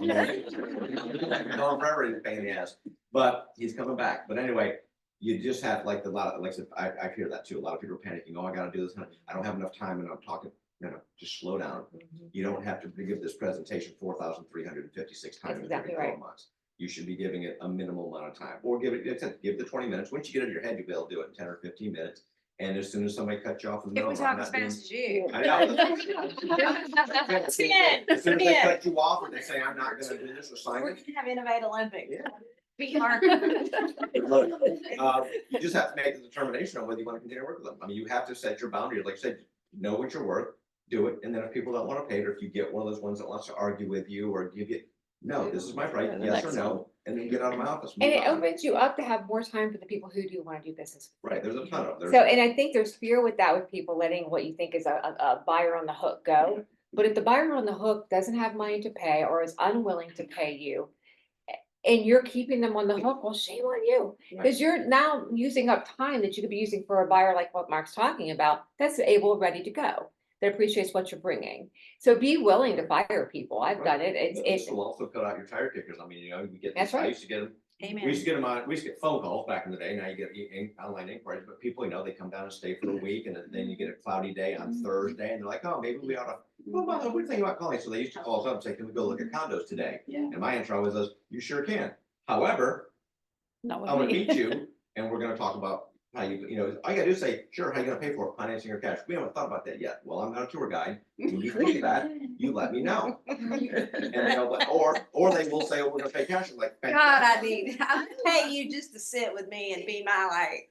forever in pain in the ass, but he's coming back. But anyway, you just have like like I said, I hear that too. A lot of people are panicking. Oh, I got to do this. I don't have enough time, and I'm talking. No, just slow down. You don't have to give this presentation 4,356 times That's exactly every 12 right. months. You should be giving it a minimal amount of time, or give the 20 minutes. Once you get it in your head, you'll be able to do it in 10 or 15 minutes. And as soon as somebody cuts you off in the If we middle, I'm talk as not doing- fast as you. I know. 10, As soon as they 10. cut you off and they say, I'm not gonna do this We're assignment. gonna have Innovate Olympics. Yeah. Be hard. Look, you just have to make the determination on whether you want to continue to work with them. I mean, you have to set your boundaries, like I said, know what you're worth, do it. And then if people don't want to pay it, or if you get one of those ones that wants to argue with you or give you, no, this is my right, yes or no, and then get out of my office. And move it on. opens you up to have more time for the people who do want to do business. Right, there's a ton of, So, and I think there's fear with that, with people letting what you think is a buyer on the hook go. But if the buyer on the hook doesn't have money to pay or is unwilling to pay you, and you're keeping them on the hook, well, shame on you. Because you're now using up time that you could be using for a buyer like what Mark's talking about, that's able, ready to go, that appreciates what you're bringing. So be willing to fire people. I've done it. But this will also cut out your tire kickers. I mean, you know, we get, That's I right. used to get them. We used Amen. to get them on, we used to get phone calls back in the day. Now you get online inquiries, but people, you know, they come down and stay for a week, and then you get a cloudy day on Thursday, and they're like, oh, maybe we ought to, well, what do you think about calling? So they used to call us up and say, can we go look at condos today? Yeah. And my answer always was, you sure can. However, Not with I'm gonna me. meet you, and we're gonna talk about how you know, all you gotta do is say, sure, how you gonna pay for it, financing or cash? We haven't thought about that yet. Well, I'm not a tour guide. When you think of that, you let me know. And they'll, or they will say, oh, we're gonna pay cash. I'm like, God, I need, I'll pay you just to sit with me and be my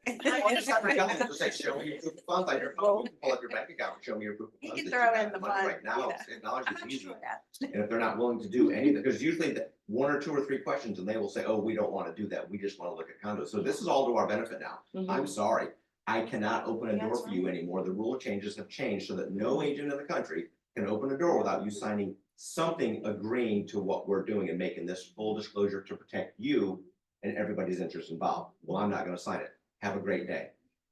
like. I just have to tell them to say, show me your proof of funds on your phone. You can pull up your bank account and show me your proof of You funds. can that throw got in the money fund, right now. you know. Technology is I'm easy. sure that- And if they're not willing to do anything, because usually the 1 or 2 or 3 questions, and they will say, oh, we don't want to do that. We just want to look at condos. So this is all to our benefit now. I'm sorry. I cannot open a door That's for you right. anymore. The rule changes have changed so that no agent in the country can open a door without you signing something agreeing to what we're doing and making this full disclosure to protect you and everybody's interest involved. Well, I'm not gonna sign it. Have a great day.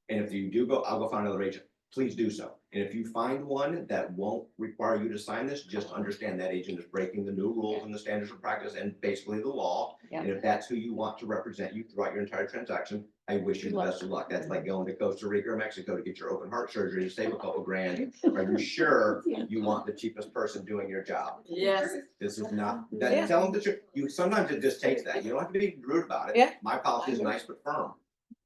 And if you do go, I'll go find another agent. Please do so. And if you find one that won't require you to sign this, just understand that agent is breaking the new rules and the standards of practice and basically the law. Yeah. And if that's who you want to represent you throughout your entire transaction, I wish you the best of luck. That's like going to Costa Rica or Mexico to get your open heart surgery to save a couple grand. Are you sure you want the cheapest person doing your job? Yes. This is not, Yeah. that, tell them that you, sometimes it just takes that. You don't have to be rude about it. Yeah. My policy is nice but firm.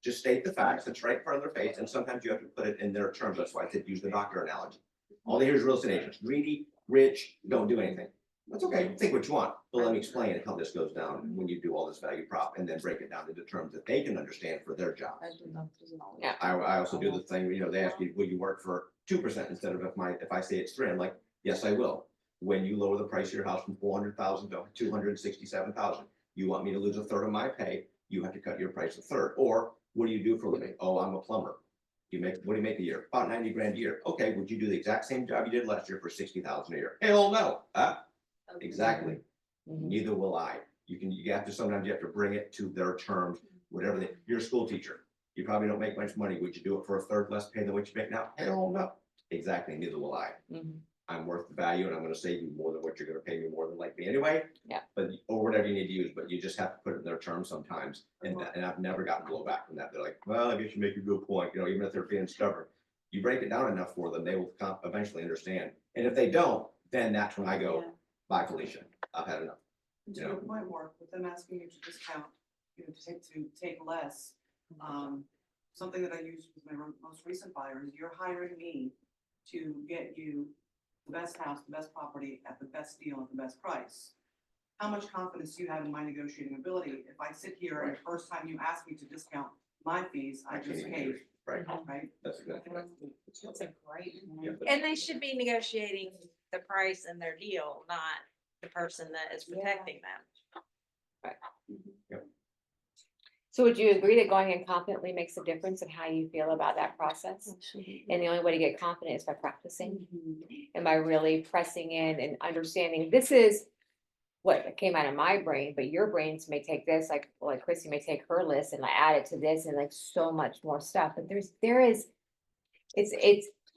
Just state the facts, it's right in front of their face, and sometimes you have to put it in their terms. That's why I said use the doctor analogy. All they hear is real estate agents, greedy, rich, don't do anything. That's okay, think what you want, but let me explain how this goes down when you do all this value prop and then break it down into terms that they can understand for their job. Yeah. I also do the thing, you know, they ask you, will you work for 2% instead of if I say it's 3, I'm like, yes, I will. When you lower the price of your house from 400,000 to 267,000, you want me to lose a third of my pay, you have to cut your price a third. Or what do you do for a living? Oh, I'm a plumber. What do you make a year? About 90 grand a year. Okay, would you do the exact same job you did last year for 60,000 a year? Hell no. Exactly. Neither will I. You have to, sometimes you have to bring it to their terms, whatever you're a school teacher. You probably don't make much money. Would you do it for a third less pay than what you make now? Hell no. Exactly, neither will I. I'm worth the value and I'm gonna save you more than what you're gonna pay me more than likely anyway. Yeah. But, or whatever you need to use, but you just have to put it in their terms sometimes, and I've never gotten blowback from that. They're like, well, I guess you make a good point, you know, even if they're being stubborn. You break it down enough for them, they will eventually understand, and if they don't, then that's when I go, bye Felicia, I've had enough. And to your point, Mark, with them asking you to discount, you know, to take less, something that I used with my most recent buyer is you're hiring me to get you the best house, the best property at the best deal at the best price. How much confidence do you have in my negotiating ability? If I sit here and the first time you ask me to discount my fees, I just cave, Right, right? that's exactly right. That's a great. Yeah, but- And they should be negotiating the price in their deal, not the person that is protecting them. So would you agree that going in confidently makes a difference in how you feel about that process? And the only way to get confident is by practicing and by really pressing in and understanding, this is what came out of my brain, but your brains may take this, like Chrissy may take her list and like add it to this and like so much more stuff, but it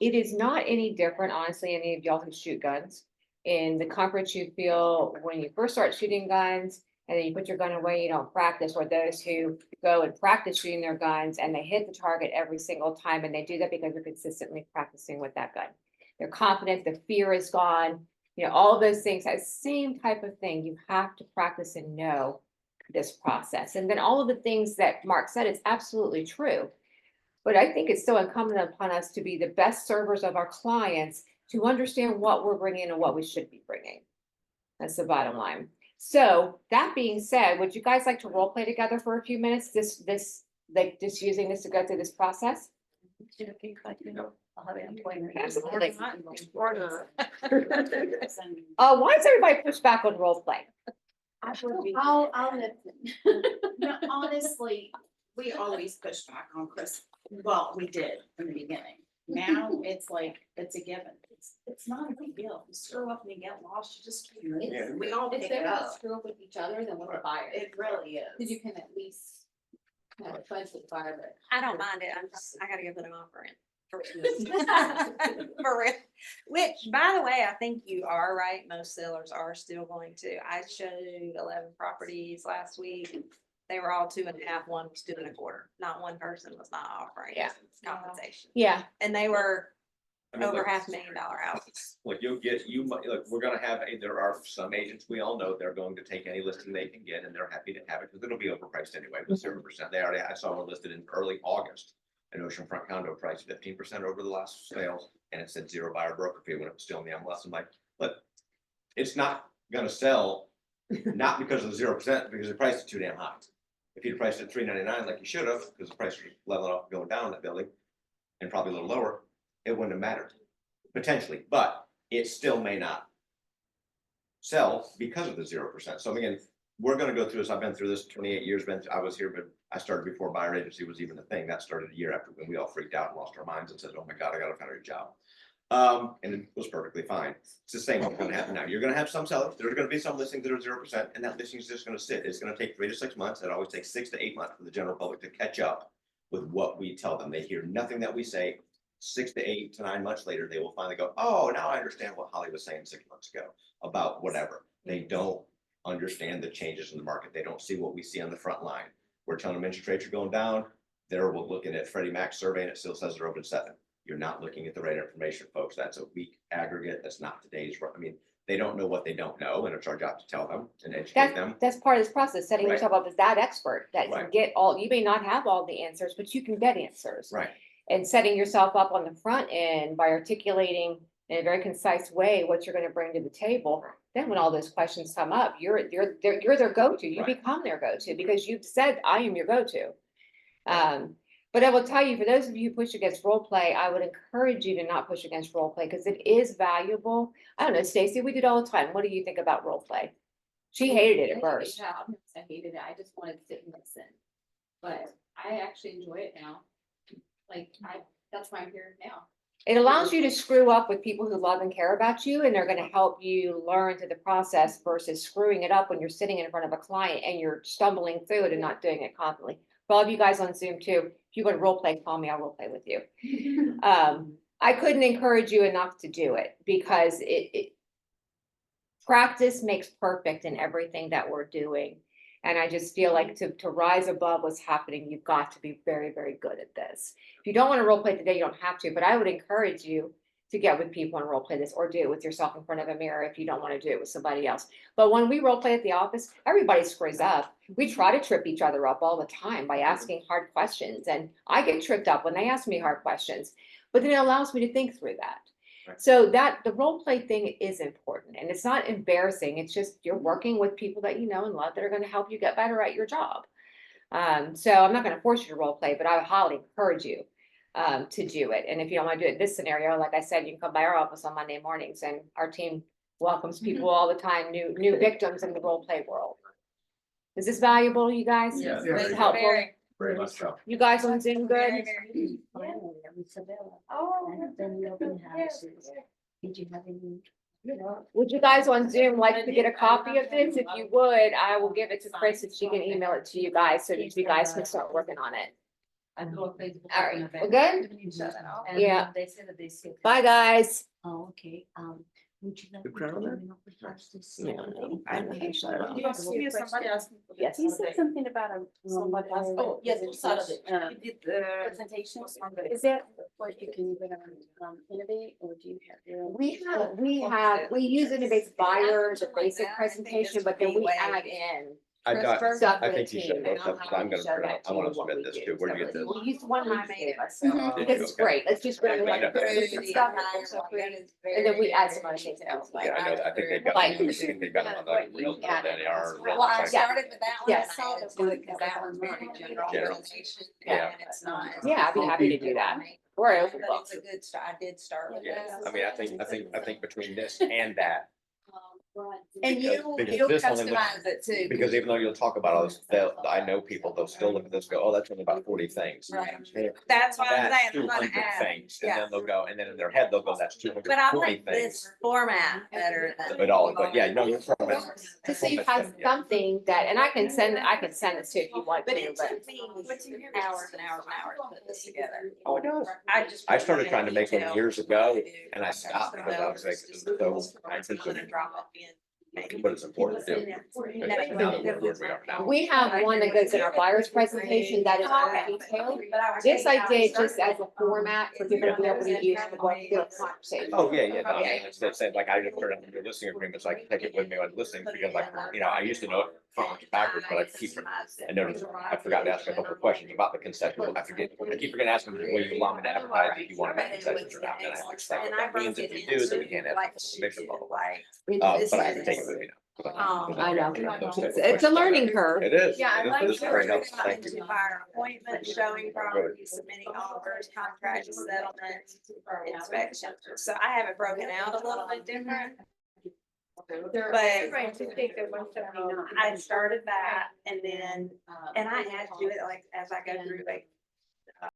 is not any different, honestly, any of y'all who shoot guns. In the comfort you feel when you first start shooting guns, and then you put your gun away, you don't practice, or those who go and practice shooting their guns and they hit the target every single time, and they do that because they're consistently practicing with that gun. They're confident, the fear is gone, you know, all of those things, that same type of thing, you have to practice and know this process. And then all of the things that Mark said is absolutely true. But I think it's so incumbent upon us to be the best servers of our clients, to understand what we're bringing and what we should be bringing. That's the bottom line. So that being said, would you guys like to role play together for a few minutes? Like just using this to go through this process? Absolutely. Why does everybody push back on role play? I'll listen. No, honestly, we always push back on Chris. Well, we did in the beginning. Now it's like, it's a given. It's not a big deal. You screw up and you get lost, you just keep it. Yeah. We all It's pick it better to up. screw up with each other than with the buyer. It really Cause is. you can at least kind of fudge with the buyer, but. I don't mind it, I gotta go put them on for rent. For real. Which, by the way, I think you are right, most sellers are still going to. I showed 11 properties last week. They were all 2.5, one was 2.25. Not one person was not offering compensation. Yeah. And they were I mean, over look, $500,000 houses. Like you might, look, we're gonna have, there are some agents, we all know they're going to take any listing they can get, and they're happy to have it, because it'll be overpriced anyway with 0%. They already, I saw one listed in early August. An oceanfront condo priced 15% over the last sales, and it said 0 buyer broker fee when it was still in the MLS. I'm like, look, it's not gonna sell, not because of the 0%, because the price is too damn high. If you'd priced it $399 like you should have, because the price was leveling off going down in that building, and probably a little lower, it wouldn't have mattered, potentially, but it still may not sell because of the 0%. So again, we're gonna go through this. I've been through this 28 years, I was here, but I started before buyer agency was even a thing. That started a year after, when we all freaked out and lost our minds and said, oh my God, I gotta find a new job. And it was perfectly fine. It's the same thing's gonna happen now. You're gonna have some sellers, there's gonna be some listings that are 0%, and that listing is just gonna sit. It's gonna take 3 to 6 months. It always takes 6 to 8 months for the general public to catch up with what we tell them. They hear nothing that we say. 6 to 8 to 9 months later, they will finally go, oh, now I understand what Holly was saying 6 months ago about whatever. They don't understand the changes in the market. They don't see what we see on the front line. We're telling them interest rates are going down. They're looking at Freddie Mac's survey and it still says they're open 7. You're not looking at the right information, folks. That's a weak aggregate. That's not today's. I mean, they don't know what they don't know, and it's our job to tell them and educate them. That's part of this process, setting Right. yourself up as that expert that can Right. get all, you may not have all the answers, but you can get answers. Right. And setting yourself up on the front end by articulating in a very concise way what you're gonna bring to the table. Then when all those questions come up, you're their go-to, you Right. become their go-to, because you've said, I am your go-to. But I will tell you, for those of you who push against role play, I would encourage you to not push against role play, because it is valuable. I don't know, Stacy, we did all the time. What do you think about role play? She hated it at first. Yeah, I hated it. I just wanted to sit and listen. But I actually enjoy it now. Like, that's why I'm here now. It allows you to screw up with people who love and care about you, and they're gonna help you learn through the process versus screwing it up when you're sitting in front of a client and you're stumbling through it and not doing it confidently. For all of you guys on Zoom too, if you want to role play, call me, I'll role play with you. I couldn't encourage you enough to do it because practice makes perfect in everything that we're doing. And I just feel like to rise above what's happening, you've got to be very, very good at this. If you don't want to role play today, you don't have to, but I would encourage you to get with people and role play this, or do it with yourself in front of a mirror if you don't want to do it with somebody else. But when we role play at the office, everybody screws up. We try to trip each other up all the time by asking hard questions. And I get tripped up when they ask me hard questions, but then it allows me to think through that. Right. So that the role play thing is important, and it's not embarrassing. It's just you're working with people that you know and love that are going to help you get better at your job. So I'm not going to force you to role play, but I would highly encourage you to do it. And if you don't want to do it in this scenario, like I said, you can come by our office on Monday mornings, and our team welcomes people all the time, new victims in the role play world. Is this valuable, you guys? Yeah. Is Very this helpful? Very much so. You guys on Zoom good? Finally, Isabella. Oh. I have done the open houses. Did you have any? Would you guys on Zoom like to get a copy of this? If you would, I will give it to Chris and she can email it to you guys so that you guys can start working on it. All right, we're good? Yeah. They said that they said. Bye, guys. Oh, okay, would you like? The me to crown there? come in open house this No, Saturday? no, I don't think so. You see somebody asking for Yes. this other day. something about Somebody asked, oh, yes, we saw it. You did the presentation. Sunday. Is that what you can innovate, or do you have your own? We use Innovate Buyer, the basic presentation, but then we add in stuff I for the think you should team. both have, because I'm gonna print out, I wanna submit this too, where'd you get this? We use one I made Did because you? it's Okay. great. Let's just bring it I know. stuff. And then we add some other things else. Yeah, I know, I think they got, Like- I think they got them on the real, Yeah. than they are. Well, I Yeah. started with that one, Yes. and I had to do it because that one's very General. generalization, Yeah. and it's not. Yeah, I'd be happy to do that. We're open But book. it's a good start, I did start with Yeah, that. I mean, I think between this and that, And because you'll this only looks- customize it too. because even though you'll talk about all this, I know people, they'll still look at this, go, oh, that's only about 40 things. Right. Hey, That's what I'm That's saying, I'm 200 gonna add, things, and yeah. then they'll go, and then in their head, they'll go, that's two hundred But I forty like this things. format better than. But yeah, no, you're from it. Just so you have something that, and I can send this to you if you want But to, it but. took me hours and hours and hours to put this together. Oh, it does. I I started trying to make one detail. years ago, do. and I stopped because I was like, Just so I I'm gonna think, drop it in. but it's important to do. But now that we're where we are now. We have one that goes in our buyer's presentation that is more detailed. This I did just as a format for people to be able to use for going through a conversation. Oh, yeah, no, I mean, it's the same, like I just turned on the listening agreements, so I can take it with me when listening, because like, I used to know it front to backwards, but I noticed, I forgot to ask a couple of questions about the concession, I keep forgetting to ask them, will you allow me to advertise if you want to make concessions or not, and I explain what that means, if you do, then we can't have permission, blah, blah, blah. But I have to take it with me now. I know. It's a learning curve. It is. Yeah, I It is, like but it's very helpful, to thank you. fire appointments, showing properties, submitting offers, contracts, settlements, inspections. So I have it broken out a little bit different. But I started that and then, and I had to do it like as I go through, like